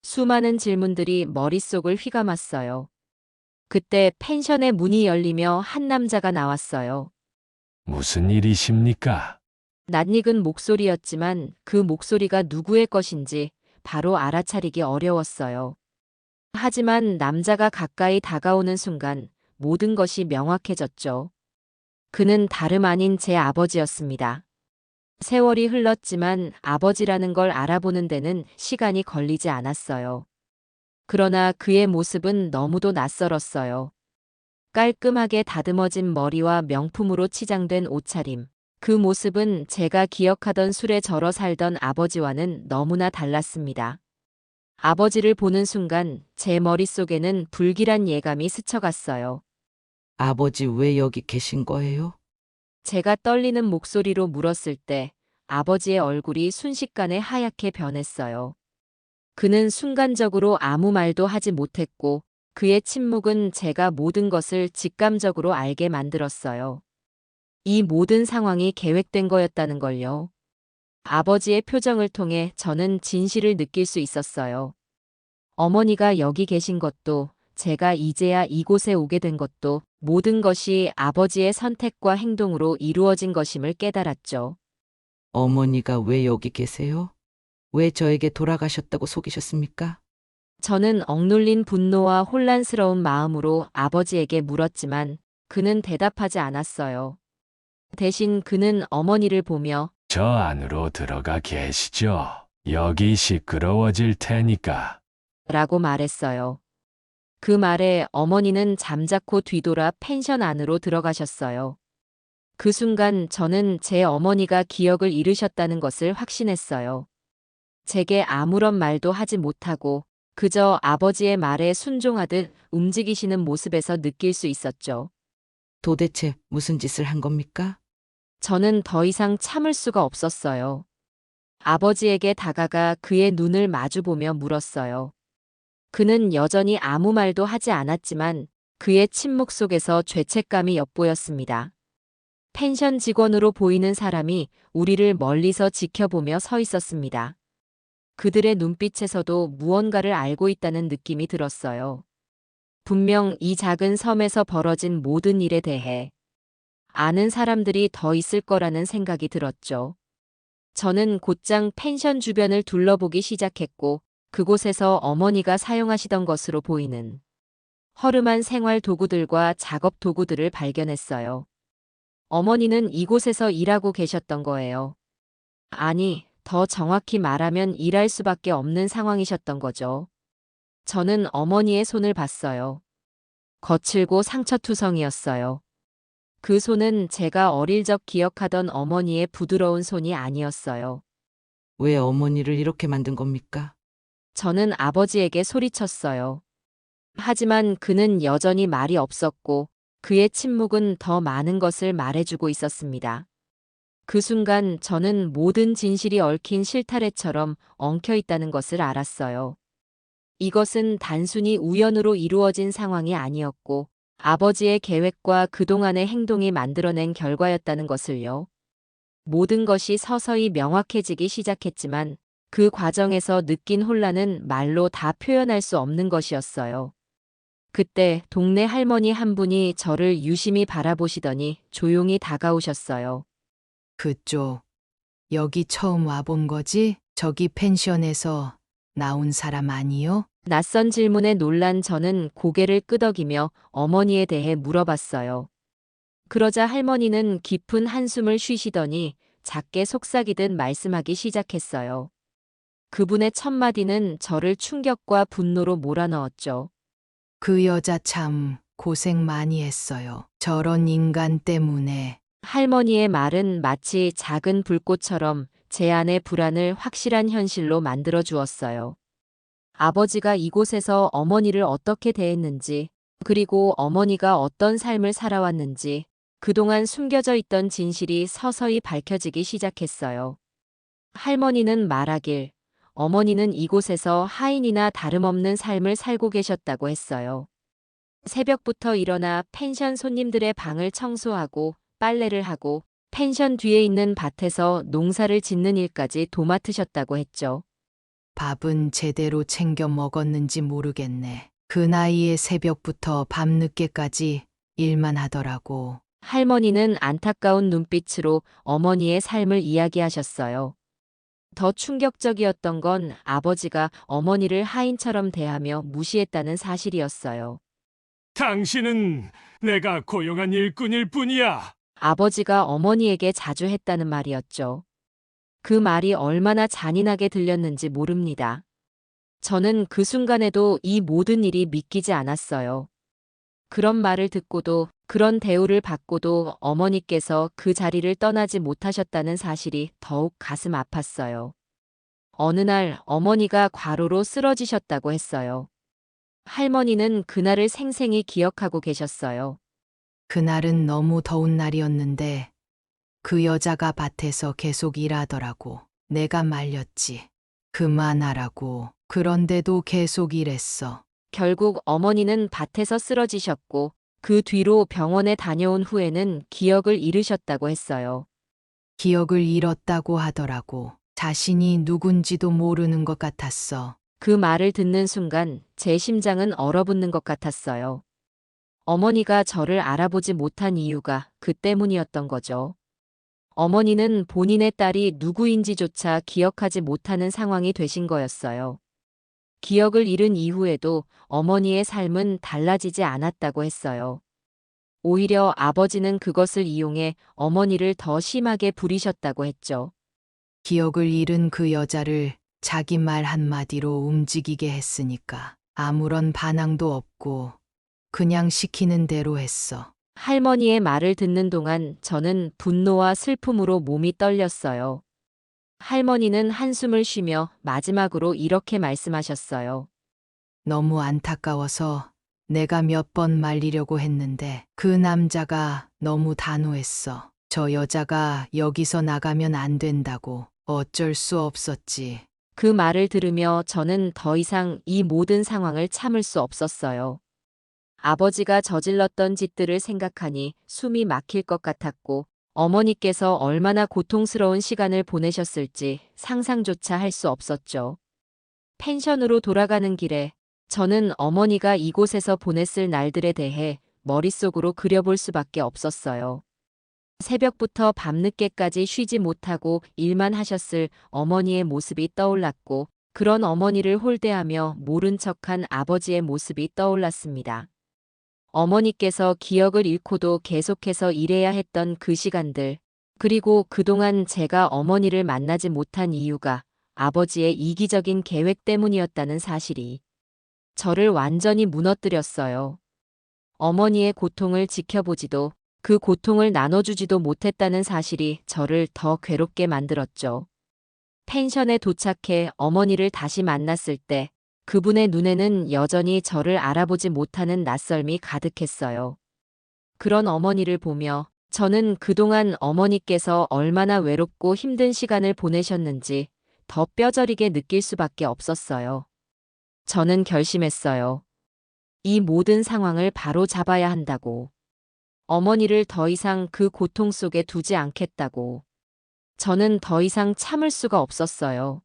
수많은 질문들이 머릿속을 휘감았어요. 그때 펜션의 문이 열리며 한 남자가 나왔어요. 무슨 일이십니까? 낯익은 목소리였지만 그 목소리가 누구의 것인지 바로 알아차리기 어려웠어요. 하지만 남자가 가까이 다가오는 순간 모든 것이 명확해졌죠. 그는 다름 아닌 제 아버지였습니다. 세월이 흘렀지만 아버지라는 걸 알아보는 데는 시간이 걸리지 않았어요. 그러나 그의 모습은 너무도 낯설었어요. 깔끔하게 다듬어진 머리와 명품으로 치장된 옷차림. 그 모습은 제가 기억하던 술에 절어 살던 아버지와는 너무나 달랐습니다. 아버지를 보는 순간 제 머릿속에는 불길한 예감이 스쳐갔어요. 아버지 왜 여기 계신 거예요? 제가 떨리는 목소리로 물었을 때 아버지의 얼굴이 순식간에 하얗게 변했어요. 그는 순간적으로 아무 말도 하지 못했고 그의 침묵은 제가 모든 것을 직감적으로 알게 만들었어요. 이 모든 상황이 계획된 거였다는 걸요. 아버지의 표정을 통해 저는 진실을 느낄 수 있었어요. 어머니가 여기 계신 것도, 제가 이제야 이곳에 오게 된 것도 모든 것이 아버지의 선택과 행동으로 이루어진 것임을 깨달았죠. 어머니가 왜 여기 계세요? 왜 저에게 돌아가셨다고 속이셨습니까? 저는 억눌린 분노와 혼란스러운 마음으로 아버지에게 물었지만 그는 대답하지 않았어요. 대신 그는 어머니를 보며 저 안으로 들어가 계시죠. 여기 시끄러워질 테니까. 라고 말했어요. 그 말에 어머니는 잠자코 뒤돌아 펜션 안으로 들어가셨어요. 그 순간 저는 제 어머니가 기억을 잃으셨다는 것을 확신했어요. 제게 아무런 말도 하지 못하고 그저 아버지의 말에 순종하듯 움직이시는 모습에서 느낄 수 있었죠. 도대체 무슨 짓을 한 겁니까? 저는 더 이상 참을 수가 없었어요. 아버지에게 다가가 그의 눈을 마주보며 물었어요. 그는 여전히 아무 말도 하지 않았지만 그의 침묵 속에서 죄책감이 엿보였습니다. 펜션 직원으로 보이는 사람이 우리를 멀리서 지켜보며 서 있었습니다. 그들의 눈빛에서도 무언가를 알고 있다는 느낌이 들었어요. 분명 이 작은 섬에서 벌어진 모든 일에 대해 아는 사람들이 더 있을 거라는 생각이 들었죠. 저는 곧장 펜션 주변을 둘러보기 시작했고 그곳에서 어머니가 사용하시던 것으로 보이는 허름한 생활 도구들과 작업 도구들을 발견했어요. 어머니는 이곳에서 일하고 계셨던 거예요. 아니, 더 정확히 말하면 일할 수밖에 없는 상황이셨던 거죠. 저는 어머니의 손을 봤어요. 거칠고 상처투성이었어요. 그 손은 제가 어릴 적 기억하던 어머니의 부드러운 손이 아니었어요. 왜 어머니를 이렇게 만든 겁니까? 저는 아버지에게 소리쳤어요. 하지만 그는 여전히 말이 없었고 그의 침묵은 더 많은 것을 말해주고 있었습니다. 그 순간 저는 모든 진실이 얽힌 실타래처럼 엉켜 있다는 것을 알았어요. 이것은 단순히 우연으로 이루어진 상황이 아니었고 아버지의 계획과 그동안의 행동이 만들어낸 결과였다는 것을요. 모든 것이 서서히 명확해지기 시작했지만 그 과정에서 느낀 혼란은 말로 다 표현할 수 없는 것이었어요. 그때 동네 할머니 한 분이 저를 유심히 바라보시더니 조용히 다가오셨어요. 그쪽, 여기 처음 와본 거지? 저기 펜션에서 나온 사람 아니요? 낯선 질문에 놀란 저는 고개를 끄덕이며 어머니에 대해 물어봤어요. 그러자 할머니는 깊은 한숨을 쉬시더니 작게 속삭이듯 말씀하기 시작했어요. 그분의 첫마디는 저를 충격과 분노로 몰아넣었죠. 그 여자 참 고생 많이 했어요. 저런 인간 때문에. 할머니의 말은 마치 작은 불꽃처럼 제 안의 불안을 확실한 현실로 만들어 주었어요. 아버지가 이곳에서 어머니를 어떻게 대했는지, 그리고 어머니가 어떤 삶을 살아왔는지, 그동안 숨겨져 있던 진실이 서서히 밝혀지기 시작했어요. 할머니는 말하길, 어머니는 이곳에서 하인이나 다름없는 삶을 살고 계셨다고 했어요. 새벽부터 일어나 펜션 손님들의 방을 청소하고 빨래를 하고 펜션 뒤에 있는 밭에서 농사를 짓는 일까지 도맡으셨다고 했죠. 밥은 제대로 챙겨 먹었는지 모르겠네. 그 나이에 새벽부터 밤늦게까지 일만 하더라고. 할머니는 안타까운 눈빛으로 어머니의 삶을 이야기하셨어요. 더 충격적이었던 건 아버지가 어머니를 하인처럼 대하며 무시했다는 사실이었어요. 당신은 내가 고용한 일꾼일 뿐이야. 아버지가 어머니에게 자주 했다는 말이었죠. 그 말이 얼마나 잔인하게 들렸는지 모릅니다. 저는 그 순간에도 이 모든 일이 믿기지 않았어요. 그런 말을 듣고도, 그런 대우를 받고도 어머니께서 그 자리를 떠나지 못하셨다는 사실이 더욱 가슴 아팠어요. 어느 날 어머니가 과로로 쓰러지셨다고 했어요. 할머니는 그날을 생생히 기억하고 계셨어요. 그날은 너무 더운 날이었는데 그 여자가 밭에서 계속 일하더라고. 내가 말렸지. 그만하라고. 그런데도 계속 일했어. 결국 어머니는 밭에서 쓰러지셨고 그 뒤로 병원에 다녀온 후에는 기억을 잃으셨다고 했어요. 기억을 잃었다고 하더라고. 자신이 누군지도 모르는 것 같았어. 그 말을 듣는 순간 제 심장은 얼어붙는 것 같았어요. 어머니가 저를 알아보지 못한 이유가 그 때문이었던 거죠. 어머니는 본인의 딸이 누구인지조차 기억하지 못하는 상황이 되신 거였어요. 기억을 잃은 이후에도 어머니의 삶은 달라지지 않았다고 했어요. 오히려 아버지는 그것을 이용해 어머니를 더 심하게 부리셨다고 했죠. 기억을 잃은 그 여자를 자기 말 한마디로 움직이게 했으니까 아무런 반항도 없고 그냥 시키는 대로 했어. 할머니의 말을 듣는 동안 저는 분노와 슬픔으로 몸이 떨렸어요. 할머니는 한숨을 쉬며 마지막으로 이렇게 말씀하셨어요. 너무 안타까워서 내가 몇 번 말리려고 했는데 그 남자가 너무 단호했어. 저 여자가 여기서 나가면 안 된다고. 어쩔 수 없었지. 그 말을 들으며 저는 더 이상 이 모든 상황을 참을 수 없었어요. 아버지가 저질렀던 짓들을 생각하니 숨이 막힐 것 같았고 어머니께서 얼마나 고통스러운 시간을 보내셨을지 상상조차 할 수 없었죠. 펜션으로 돌아가는 길에 저는 어머니가 이곳에서 보냈을 날들에 대해 머릿속으로 그려볼 수밖에 없었어요. 새벽부터 밤늦게까지 쉬지 못하고 일만 하셨을 어머니의 모습이 떠올랐고 그런 어머니를 홀대하며 모른 척한 아버지의 모습이 떠올랐습니다. 어머니께서 기억을 잃고도 계속해서 일해야 했던 그 시간들, 그리고 그동안 제가 어머니를 만나지 못한 이유가 아버지의 이기적인 계획 때문이었다는 사실이 저를 완전히 무너뜨렸어요. 어머니의 고통을 지켜보지도 그 고통을 나눠주지도 못했다는 사실이 저를 더 괴롭게 만들었죠. 펜션에 도착해 어머니를 다시 만났을 때 그분의 눈에는 여전히 저를 알아보지 못하는 낯설미 가득했어요. 그런 어머니를 보며 저는 그동안 어머니께서 얼마나 외롭고 힘든 시간을 보내셨는지 더 뼈저리게 느낄 수밖에 없었어요. 저는 결심했어요. 이 모든 상황을 바로 잡아야 한다고. 어머니를 더 이상 그 고통 속에 두지 않겠다고. 저는 더 이상 참을 수가 없었어요.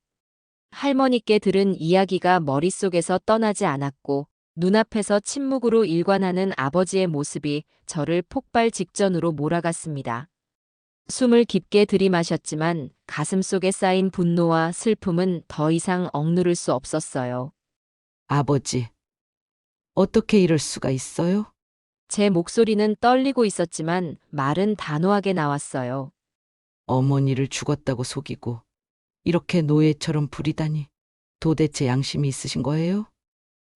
할머니께 들은 이야기가 머릿속에서 떠나지 않았고 눈앞에서 침묵으로 일관하는 아버지의 모습이 저를 폭발 직전으로 몰아갔습니다. 숨을 깊게 들이마셨지만 가슴속에 쌓인 분노와 슬픔은 더 이상 억누를 수 없었어요. 아버지, 어떻게 이럴 수가 있어요? 제 목소리는 떨리고 있었지만 말은 단호하게 나왔어요. 어머니를 죽었다고 속이고 이렇게 노예처럼 부리다니. 도대체 양심이 있으신 거예요?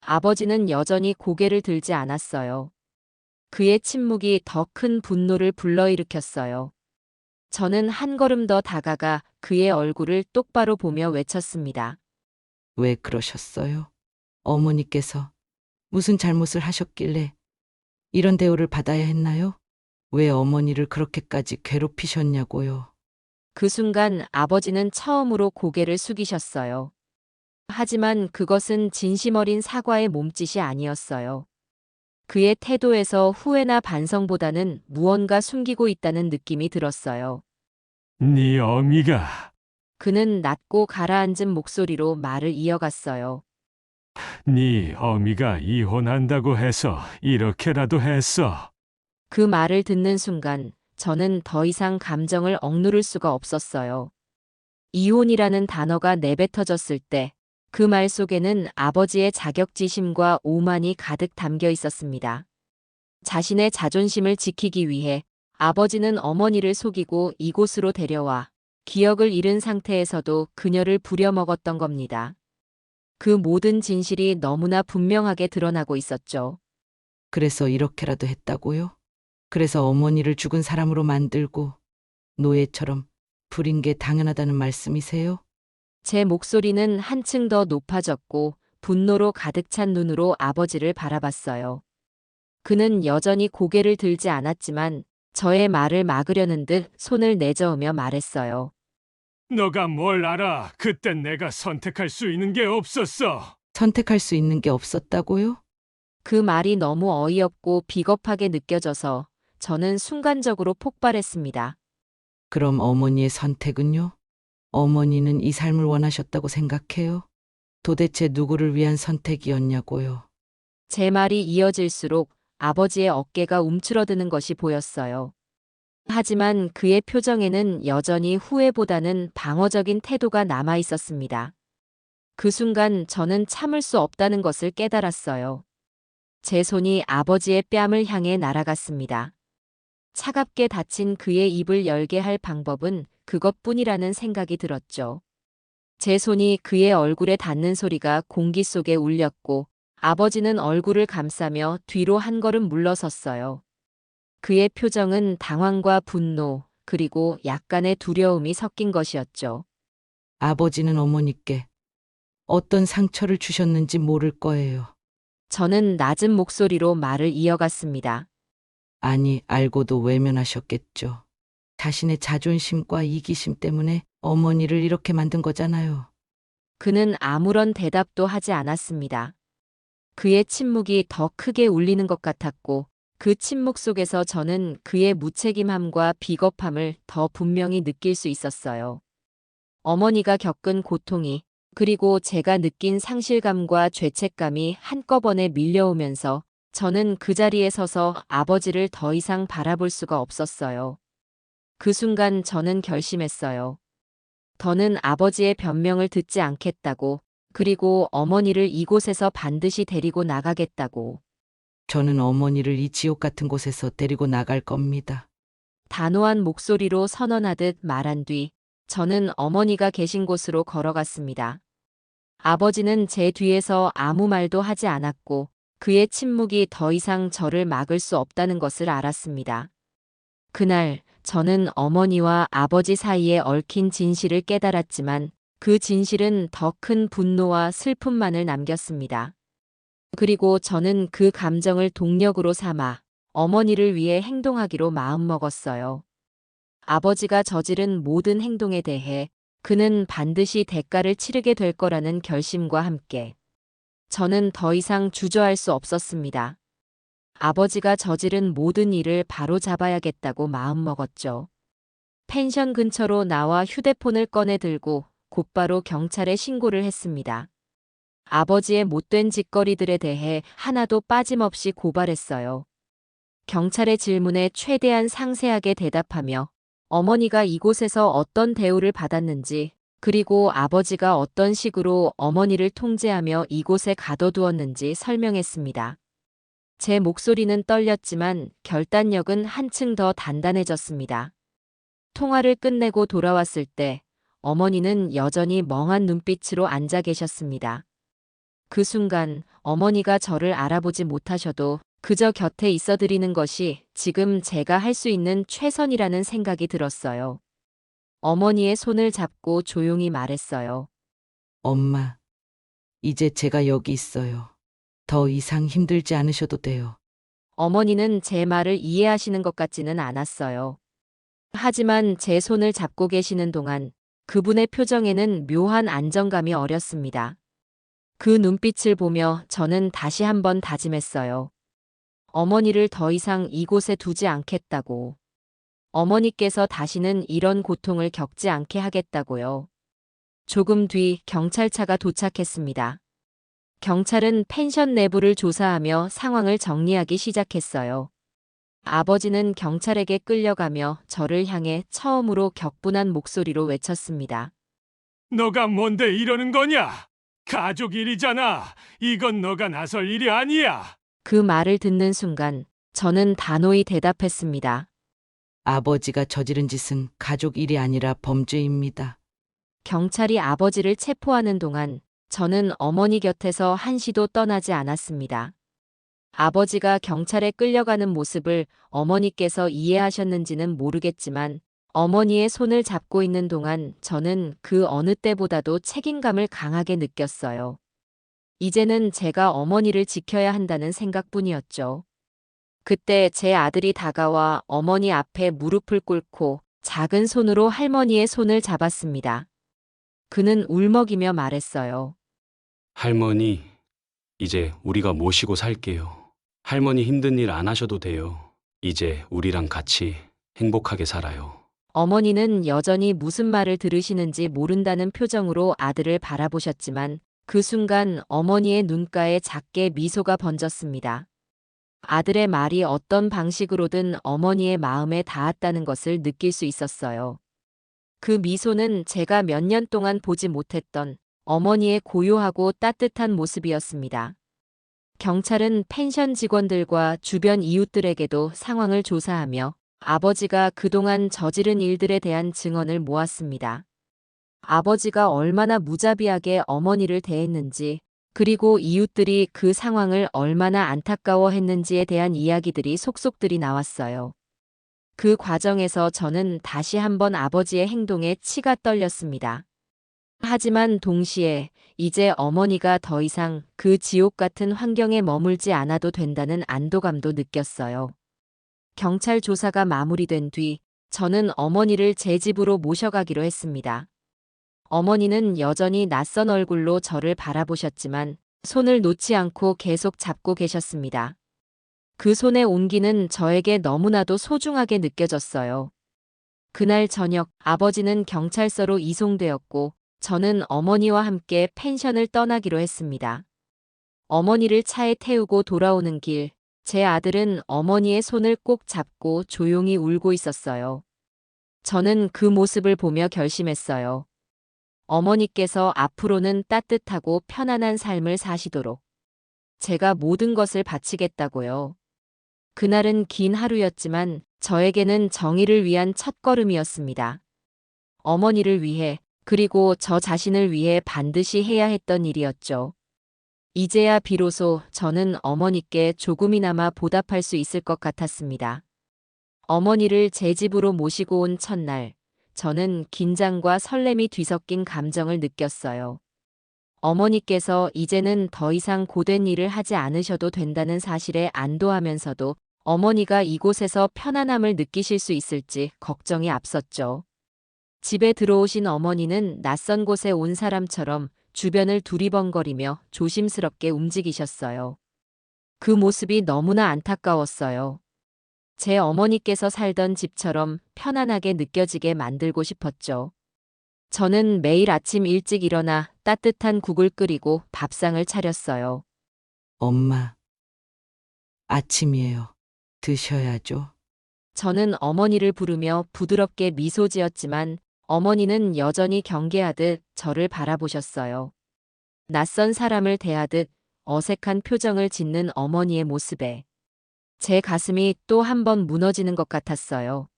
아버지는 여전히 고개를 들지 않았어요. 그의 침묵이 더 큰 분노를 불러일으켰어요. 저는 한 걸음 더 다가가 그의 얼굴을 똑바로 보며 외쳤습니다. 왜 그러셨어요? 어머니께서 무슨 잘못을 하셨길래 이런 대우를 받아야 했나요? 왜 어머니를 그렇게까지 괴롭히셨냐고요? 그 순간 아버지는 처음으로 고개를 숙이셨어요. 하지만 그것은 진심 어린 사과의 몸짓이 아니었어요. 그의 태도에서 후회나 반성보다는 무언가 숨기고 있다는 느낌이 들었어요. 네 어미가, 그는 낮고 가라앉은 목소리로 말을 이어갔어요. 네 어미가 이혼한다고 해서 이렇게라도 했어. 그 말을 듣는 순간 저는 더 이상 감정을 억누를 수가 없었어요. 이혼이라는 단어가 내뱉어졌을 때 그 말 속에는 아버지의 자격지심과 오만이 가득 담겨 있었습니다. 자신의 자존심을 지키기 위해 아버지는 어머니를 속이고 이곳으로 데려와 기억을 잃은 상태에서도 그녀를 부려먹었던 겁니다. 그 모든 진실이 너무나 분명하게 드러나고 있었죠. 그래서 이렇게라도 했다고요? 그래서 어머니를 죽은 사람으로 만들고 노예처럼 부린 게 당연하다는 말씀이세요? 제 목소리는 한층 더 높아졌고 분노로 가득 찬 눈으로 아버지를 바라봤어요. 그는 여전히 고개를 들지 않았지만 저의 말을 막으려는 듯 손을 내저으며 말했어요. 너가 뭘 알아? 그땐 내가 선택할 수 있는 게 없었어. 선택할 수 있는 게 없었다고요? 그 말이 너무 어이없고 비겁하게 느껴져서 저는 순간적으로 폭발했습니다. 그럼 어머니의 선택은요? 어머니는 이 삶을 원하셨다고 생각해요? 도대체 누구를 위한 선택이었냐고요? 제 말이 이어질수록 아버지의 어깨가 움츠러드는 것이 보였어요. 하지만 그의 표정에는 여전히 후회보다는 방어적인 태도가 남아 있었습니다. 그 순간 저는 참을 수 없다는 것을 깨달았어요. 제 손이 아버지의 뺨을 향해 날아갔습니다. 차갑게 닫힌 그의 입을 열게 할 방법은 그것뿐이라는 생각이 들었죠. 제 손이 그의 얼굴에 닿는 소리가 공기 속에 울렸고 아버지는 얼굴을 감싸며 뒤로 한 걸음 물러섰어요. 그의 표정은 당황과 분노, 그리고 약간의 두려움이 섞인 것이었죠. 아버지는 어머니께 어떤 상처를 주셨는지 모를 거예요. 저는 낮은 목소리로 말을 이어갔습니다. 아니, 알고도 외면하셨겠죠. 자신의 자존심과 이기심 때문에 어머니를 이렇게 만든 거잖아요. 그는 아무런 대답도 하지 않았습니다. 그의 침묵이 더 크게 울리는 것 같았고 그 침묵 속에서 저는 그의 무책임함과 비겁함을 더 분명히 느낄 수 있었어요. 어머니가 겪은 고통이 그리고 제가 느낀 상실감과 죄책감이 한꺼번에 밀려오면서 저는 그 자리에 서서 아버지를 더 이상 바라볼 수가 없었어요. 그 순간 저는 결심했어요. 더는 아버지의 변명을 듣지 않겠다고, 그리고 어머니를 이곳에서 반드시 데리고 나가겠다고. 저는 어머니를 이 지옥 같은 곳에서 데리고 나갈 겁니다. 단호한 목소리로 선언하듯 말한 뒤 저는 어머니가 계신 곳으로 걸어갔습니다. 아버지는 제 뒤에서 아무 말도 하지 않았고 그의 침묵이 더 이상 저를 막을 수 없다는 것을 알았습니다. 그날 저는 어머니와 아버지 사이에 얽힌 진실을 깨달았지만 그 진실은 더 큰 분노와 슬픔만을 남겼습니다. 그리고 저는 그 감정을 동력으로 삼아 어머니를 위해 행동하기로 마음먹었어요. 아버지가 저지른 모든 행동에 대해 그는 반드시 대가를 치르게 될 거라는 결심과 함께 저는 더 이상 주저할 수 없었습니다. 아버지가 저지른 모든 일을 바로잡아야겠다고 마음먹었죠. 펜션 근처로 나와 휴대폰을 꺼내 들고 곧바로 경찰에 신고를 했습니다. 아버지의 못된 짓거리들에 대해 하나도 빠짐없이 고발했어요. 경찰의 질문에 최대한 상세하게 대답하며 어머니가 이곳에서 어떤 대우를 받았는지, 그리고 아버지가 어떤 식으로 어머니를 통제하며 이곳에 가둬두었는지 설명했습니다. 제 목소리는 떨렸지만 결단력은 한층 더 단단해졌습니다. 통화를 끝내고 돌아왔을 때 어머니는 여전히 멍한 눈빛으로 앉아 계셨습니다. 그 순간 어머니가 저를 알아보지 못하셔도 그저 곁에 있어 드리는 것이 지금 제가 할 수 있는 최선이라는 생각이 들었어요. 어머니의 손을 잡고 조용히 말했어요. 엄마, 이제 제가 여기 있어요. 더 이상 힘들지 않으셔도 돼요. 어머니는 제 말을 이해하시는 것 같지는 않았어요. 하지만 제 손을 잡고 계시는 동안 그분의 표정에는 묘한 안정감이 어렸습니다. 그 눈빛을 보며 저는 다시 한번 다짐했어요. 어머니를 더 이상 이곳에 두지 않겠다고. 어머니께서 다시는 이런 고통을 겪지 않게 하겠다고요. 조금 뒤 경찰차가 도착했습니다. 경찰은 펜션 내부를 조사하며 상황을 정리하기 시작했어요. 아버지는 경찰에게 끌려가며 저를 향해 처음으로 격분한 목소리로 외쳤습니다. 너가 뭔데 이러는 거냐? 가족 일이잖아. 이건 너가 나설 일이 아니야. 그 말을 듣는 순간 저는 단호히 대답했습니다. 아버지가 저지른 짓은 가족 일이 아니라 범죄입니다. 경찰이 아버지를 체포하는 동안 저는 어머니 곁에서 한시도 떠나지 않았습니다. 아버지가 경찰에 끌려가는 모습을 어머니께서 이해하셨는지는 모르겠지만 어머니의 손을 잡고 있는 동안 저는 그 어느 때보다도 책임감을 강하게 느꼈어요. 이제는 제가 어머니를 지켜야 한다는 생각뿐이었죠. 그때 제 아들이 다가와 어머니 앞에 무릎을 꿇고 작은 손으로 할머니의 손을 잡았습니다. 그는 울먹이며 말했어요. 할머니, 이제 우리가 모시고 살게요. 할머니 힘든 일 안 하셔도 돼요. 이제 우리랑 같이 행복하게 살아요. 어머니는 여전히 무슨 말을 들으시는지 모른다는 표정으로 아들을 바라보셨지만 그 순간 어머니의 눈가에 작게 미소가 번졌습니다. 아들의 말이 어떤 방식으로든 어머니의 마음에 닿았다는 것을 느낄 수 있었어요. 그 미소는 제가 몇 년 동안 보지 못했던 어머니의 고요하고 따뜻한 모습이었습니다. 경찰은 펜션 직원들과 주변 이웃들에게도 상황을 조사하며 아버지가 그동안 저지른 일들에 대한 증언을 모았습니다. 아버지가 얼마나 무자비하게 어머니를 대했는지, 그리고 이웃들이 그 상황을 얼마나 안타까워했는지에 대한 이야기들이 속속들이 나왔어요. 그 과정에서 저는 다시 한번 아버지의 행동에 치가 떨렸습니다. 하지만 동시에 이제 어머니가 더 이상 그 지옥 같은 환경에 머물지 않아도 된다는 안도감도 느꼈어요. 경찰 조사가 마무리된 뒤 저는 어머니를 제 집으로 모셔가기로 했습니다. 어머니는 여전히 낯선 얼굴로 저를 바라보셨지만 손을 놓지 않고 계속 잡고 계셨습니다. 그 손의 온기는 저에게 너무나도 소중하게 느껴졌어요. 그날 저녁 아버지는 경찰서로 이송되었고 저는 어머니와 함께 펜션을 떠나기로 했습니다. 어머니를 차에 태우고 돌아오는 길, 제 아들은 어머니의 손을 꼭 잡고 조용히 울고 있었어요. 저는 그 모습을 보며 결심했어요. 어머니께서 앞으로는 따뜻하고 편안한 삶을 사시도록 제가 모든 것을 바치겠다고요. 그날은 긴 하루였지만 저에게는 정의를 위한 첫걸음이었습니다. 어머니를 위해 그리고 저 자신을 위해 반드시 해야 했던 일이었죠. 이제야 비로소 저는 어머니께 조금이나마 보답할 수 있을 것 같았습니다. 어머니를 제 집으로 모시고 온 첫날, 저는 긴장과 설렘이 뒤섞인 감정을 느꼈어요. 어머니께서 이제는 더 이상 고된 일을 하지 않으셔도 된다는 사실에 안도하면서도 어머니가 이곳에서 편안함을 느끼실 수 있을지 걱정이 앞섰죠. 집에 들어오신 어머니는 낯선 곳에 온 사람처럼 주변을 두리번거리며 조심스럽게 움직이셨어요. 그 모습이 너무나 안타까웠어요. 제 어머니께서 살던 집처럼 편안하게 느껴지게 만들고 싶었죠. 저는 매일 아침 일찍 일어나 따뜻한 국을 끓이고 밥상을 차렸어요. 엄마, 아침이에요. 드셔야죠. 저는 어머니를 부르며 부드럽게 미소 지었지만 어머니는 여전히 경계하듯 저를 바라보셨어요. 낯선 사람을 대하듯 어색한 표정을 짓는 어머니의 모습에 제 가슴이 또 한 번 무너지는 것 같았어요.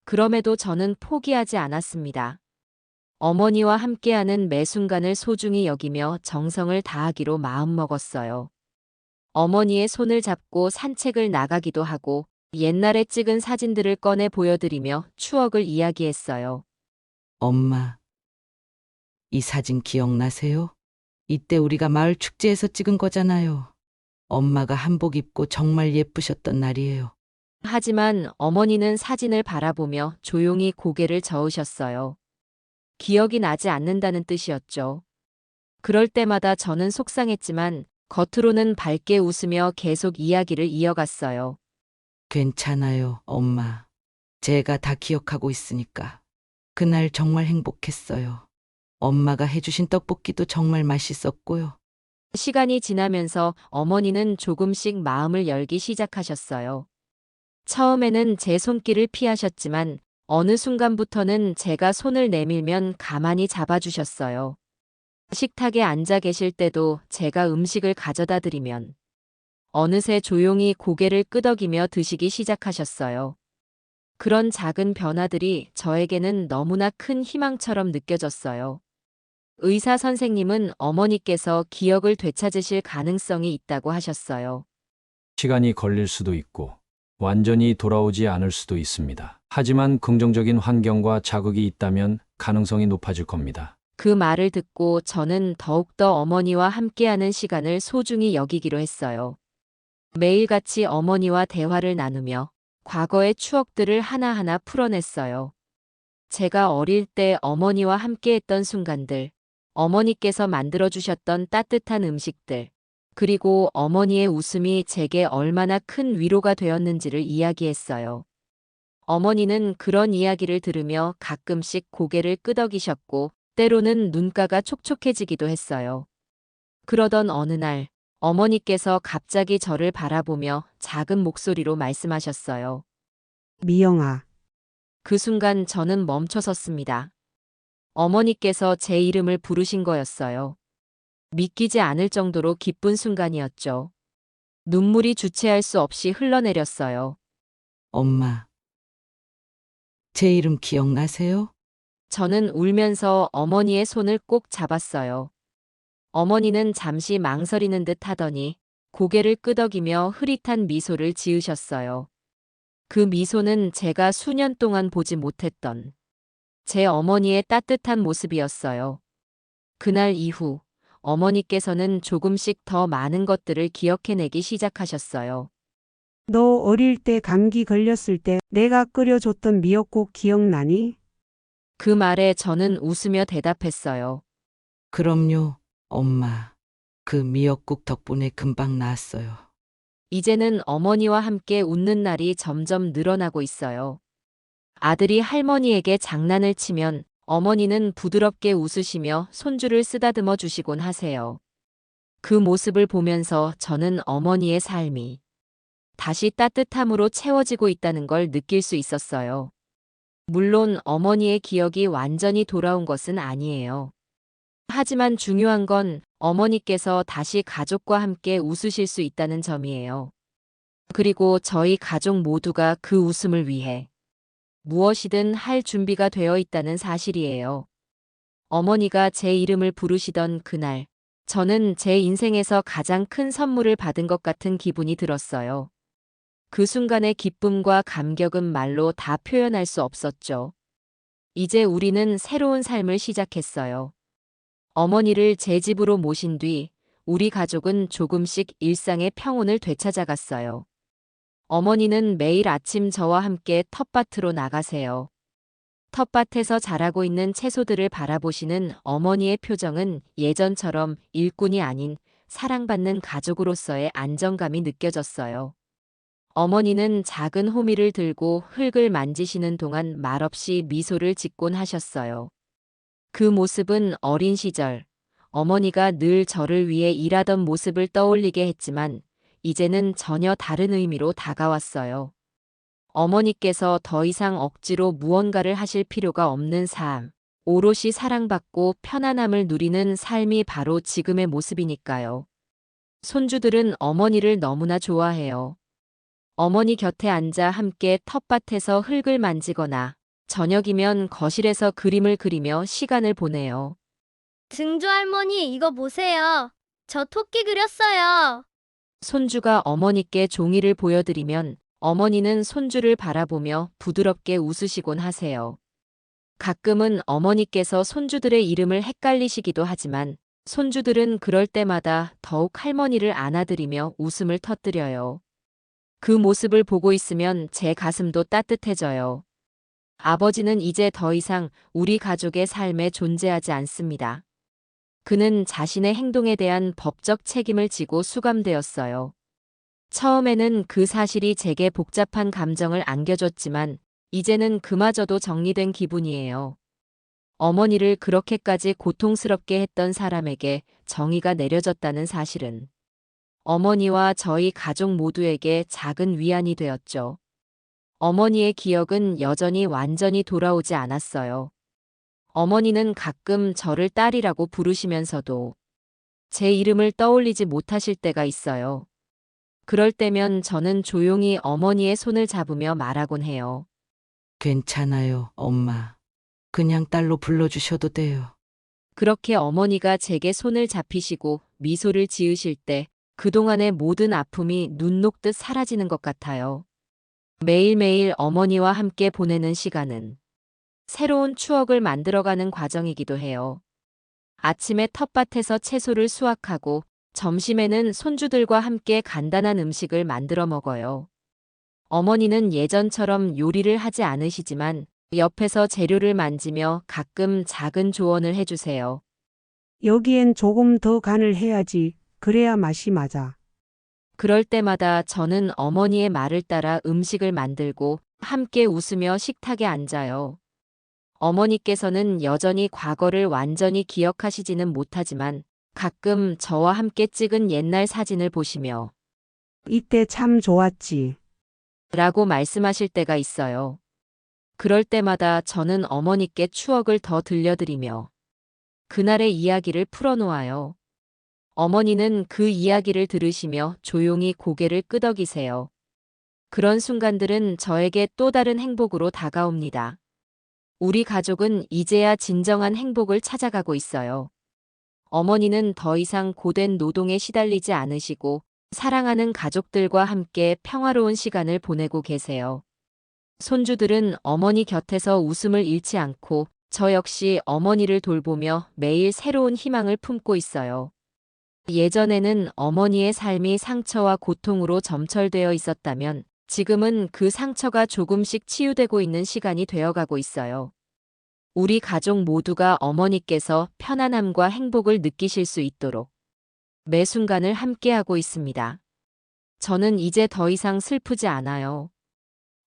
그럼에도 저는 포기하지 않았습니다. 어머니와 함께하는 매 순간을 소중히 여기며 정성을 다하기로 마음먹었어요. 어머니의 손을 잡고 산책을 나가기도 하고 옛날에 찍은 사진들을 꺼내 보여드리며 추억을 이야기했어요. 엄마, 이 사진 기억나세요? 이때 우리가 마을 축제에서 찍은 거잖아요. 엄마가 한복 입고 정말 예쁘셨던 날이에요. 하지만 어머니는 사진을 바라보며 조용히 고개를 저으셨어요. 기억이 나지 않는다는 뜻이었죠. 그럴 때마다 저는 속상했지만 겉으로는 밝게 웃으며 계속 이야기를 이어갔어요. 괜찮아요, 엄마. 제가 다 기억하고 있으니까. 그날 정말 행복했어요. 엄마가 해주신 떡볶이도 정말 맛있었고요. 시간이 지나면서 어머니는 조금씩 마음을 열기 시작하셨어요. 처음에는 제 손길을 피하셨지만 어느 순간부터는 제가 손을 내밀면 가만히 잡아주셨어요. 식탁에 앉아 계실 때도 제가 음식을 가져다 드리면 어느새 조용히 고개를 끄덕이며 드시기 시작하셨어요. 그런 작은 변화들이 저에게는 너무나 큰 희망처럼 느껴졌어요. 의사 선생님은 어머니께서 기억을 되찾으실 가능성이 있다고 하셨어요. 시간이 걸릴 수도 있고 완전히 돌아오지 않을 수도 있습니다. 하지만 긍정적인 환경과 자극이 있다면 가능성이 높아질 겁니다. 그 말을 듣고 저는 더욱더 어머니와 함께하는 시간을 소중히 여기기로 했어요. 매일같이 어머니와 대화를 나누며 과거의 추억들을 하나하나 풀어냈어요. 제가 어릴 때 어머니와 함께했던 순간들, 어머니께서 만들어주셨던 따뜻한 음식들, 그리고 어머니의 웃음이 제게 얼마나 큰 위로가 되었는지를 이야기했어요. 어머니는 그런 이야기를 들으며 가끔씩 고개를 끄덕이셨고, 때로는 눈가가 촉촉해지기도 했어요. 그러던 어느 날, 어머니께서 갑자기 저를 바라보며 작은 목소리로 말씀하셨어요. 미영아, 그 순간 저는 멈춰섰습니다. 어머니께서 제 이름을 부르신 거였어요. 믿기지 않을 정도로 기쁜 순간이었죠. 눈물이 주체할 수 없이 흘러내렸어요. 엄마, 제 이름 기억나세요? 저는 울면서 어머니의 손을 꼭 잡았어요. 어머니는 잠시 망설이는 듯 하더니 고개를 끄덕이며 흐릿한 미소를 지으셨어요. 그 미소는 제가 수년 동안 보지 못했던 제 어머니의 따뜻한 모습이었어요. 그날 이후 어머니께서는 조금씩 더 많은 것들을 기억해내기 시작하셨어요. 너 어릴 때 감기 걸렸을 때 내가 끓여줬던 미역국 기억나니? 그 말에 저는 웃으며 대답했어요. 그럼요, 엄마. 그 미역국 덕분에 금방 나았어요. 이제는 어머니와 함께 웃는 날이 점점 늘어나고 있어요. 아들이 할머니에게 장난을 치면 어머니는 부드럽게 웃으시며 손주를 쓰다듬어 주시곤 하세요. 그 모습을 보면서 저는 어머니의 삶이 다시 따뜻함으로 채워지고 있다는 걸 느낄 수 있었어요. 물론 어머니의 기억이 완전히 돌아온 것은 아니에요. 하지만 중요한 건 어머니께서 다시 가족과 함께 웃으실 수 있다는 점이에요. 그리고 저희 가족 모두가 그 웃음을 위해 무엇이든 할 준비가 되어 있다는 사실이에요. 어머니가 제 이름을 부르시던 그날, 저는 제 인생에서 가장 큰 선물을 받은 것 같은 기분이 들었어요. 그 순간의 기쁨과 감격은 말로 다 표현할 수 없었죠. 이제 우리는 새로운 삶을 시작했어요. 어머니를 제 집으로 모신 뒤 우리 가족은 조금씩 일상의 평온을 되찾아갔어요. 어머니는 매일 아침 저와 함께 텃밭으로 나가세요. 텃밭에서 자라고 있는 채소들을 바라보시는 어머니의 표정은 예전처럼 일꾼이 아닌 사랑받는 가족으로서의 안정감이 느껴졌어요. 어머니는 작은 호미를 들고 흙을 만지시는 동안 말없이 미소를 짓곤 하셨어요. 그 모습은 어린 시절, 어머니가 늘 저를 위해 일하던 모습을 떠올리게 했지만 이제는 전혀 다른 의미로 다가왔어요. 어머니께서 더 이상 억지로 무언가를 하실 필요가 없는 삶, 오롯이 사랑받고 편안함을 누리는 삶이 바로 지금의 모습이니까요. 손주들은 어머니를 너무나 좋아해요. 어머니 곁에 앉아 함께 텃밭에서 흙을 만지거나 저녁이면 거실에서 그림을 그리며 시간을 보내요. 증조 할머니, 이거 보세요. 저 토끼 그렸어요. 손주가 어머니께 종이를 보여드리면 어머니는 손주를 바라보며 부드럽게 웃으시곤 하세요. 가끔은 어머니께서 손주들의 이름을 헷갈리시기도 하지만 손주들은 그럴 때마다 더욱 할머니를 안아드리며 웃음을 터뜨려요. 그 모습을 보고 있으면 제 가슴도 따뜻해져요. 아버지는 이제 더 이상 우리 가족의 삶에 존재하지 않습니다. 그는 자신의 행동에 대한 법적 책임을 지고 수감되었어요. 처음에는 그 사실이 제게 복잡한 감정을 안겨줬지만 이제는 그마저도 정리된 기분이에요. 어머니를 그렇게까지 고통스럽게 했던 사람에게 정의가 내려졌다는 사실은 어머니와 저희 가족 모두에게 작은 위안이 되었죠. 어머니의 기억은 여전히 완전히 돌아오지 않았어요. 어머니는 가끔 저를 딸이라고 부르시면서도 제 이름을 떠올리지 못하실 때가 있어요. 그럴 때면 저는 조용히 어머니의 손을 잡으며 말하곤 해요. 괜찮아요, 엄마. 그냥 딸로 불러주셔도 돼요. 그렇게 어머니가 제게 손을 잡히시고 미소를 지으실 때 그동안의 모든 아픔이 눈 녹듯 사라지는 것 같아요. 매일매일 어머니와 함께 보내는 시간은 새로운 추억을 만들어가는 과정이기도 해요. 아침에 텃밭에서 채소를 수확하고 점심에는 손주들과 함께 간단한 음식을 만들어 먹어요. 어머니는 예전처럼 요리를 하지 않으시지만 옆에서 재료를 만지며 가끔 작은 조언을 해주세요. 여기엔 조금 더 간을 해야지. 그래야 맛이 맞아. 그럴 때마다 저는 어머니의 말을 따라 음식을 만들고 함께 웃으며 식탁에 앉아요. 어머니께서는 여전히 과거를 완전히 기억하시지는 못하지만 가끔 저와 함께 찍은 옛날 사진을 보시며 이때 참 좋았지. 라고 말씀하실 때가 있어요. 그럴 때마다 저는 어머니께 추억을 더 들려드리며 그날의 이야기를 풀어놓아요. 어머니는 그 이야기를 들으시며 조용히 고개를 끄덕이세요. 그런 순간들은 저에게 또 다른 행복으로 다가옵니다. 우리 가족은 이제야 진정한 행복을 찾아가고 있어요. 어머니는 더 이상 고된 노동에 시달리지 않으시고 사랑하는 가족들과 함께 평화로운 시간을 보내고 계세요. 손주들은 어머니 곁에서 웃음을 잃지 않고 저 역시 어머니를 돌보며 매일 새로운 희망을 품고 있어요. 예전에는 어머니의 삶이 상처와 고통으로 점철되어 있었다면 지금은 그 상처가 조금씩 치유되고 있는 시간이 되어가고 있어요. 우리 가족 모두가 어머니께서 편안함과 행복을 느끼실 수 있도록 매 순간을 함께하고 있습니다. 저는 이제 더 이상 슬프지 않아요.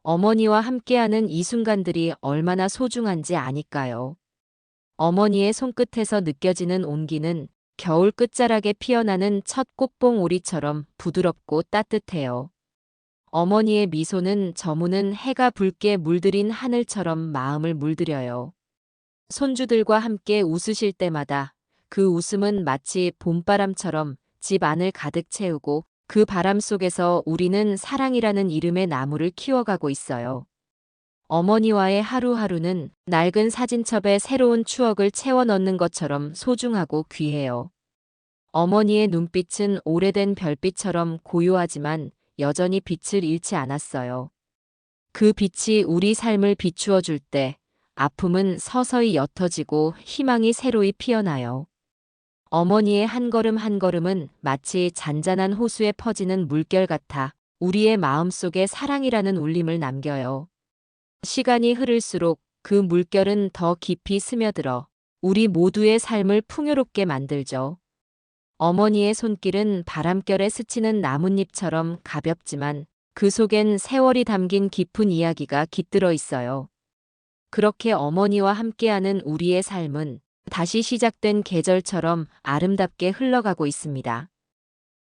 어머니와 함께하는 이 순간들이 얼마나 소중한지 아니까요. 어머니의 손끝에서 느껴지는 온기는 겨울 끝자락에 피어나는 첫 꽃봉오리처럼 부드럽고 따뜻해요. 어머니의 미소는 저무는 해가 붉게 물들인 하늘처럼 마음을 물들여요. 손주들과 함께 웃으실 때마다 그 웃음은 마치 봄바람처럼 집 안을 가득 채우고 그 바람 속에서 우리는 사랑이라는 이름의 나무를 키워가고 있어요. 어머니와의 하루하루는 낡은 사진첩에 새로운 추억을 채워 넣는 것처럼 소중하고 귀해요. 어머니의 눈빛은 오래된 별빛처럼 고요하지만 여전히 빛을 잃지 않았어요. 그 빛이 우리 삶을 비추어 줄 때 아픔은 서서히 옅어지고 희망이 새로이 피어나요. 어머니의 한 걸음 한 걸음은 마치 잔잔한 호수에 퍼지는 물결 같아 우리의 마음속에 사랑이라는 울림을 남겨요. 시간이 흐를수록 그 물결은 더 깊이 스며들어 우리 모두의 삶을 풍요롭게 만들죠. 어머니의 손길은 바람결에 스치는 나뭇잎처럼 가볍지만 그 속엔 세월이 담긴 깊은 이야기가 깃들어 있어요. 그렇게 어머니와 함께하는 우리의 삶은 다시 시작된 계절처럼 아름답게 흘러가고 있습니다.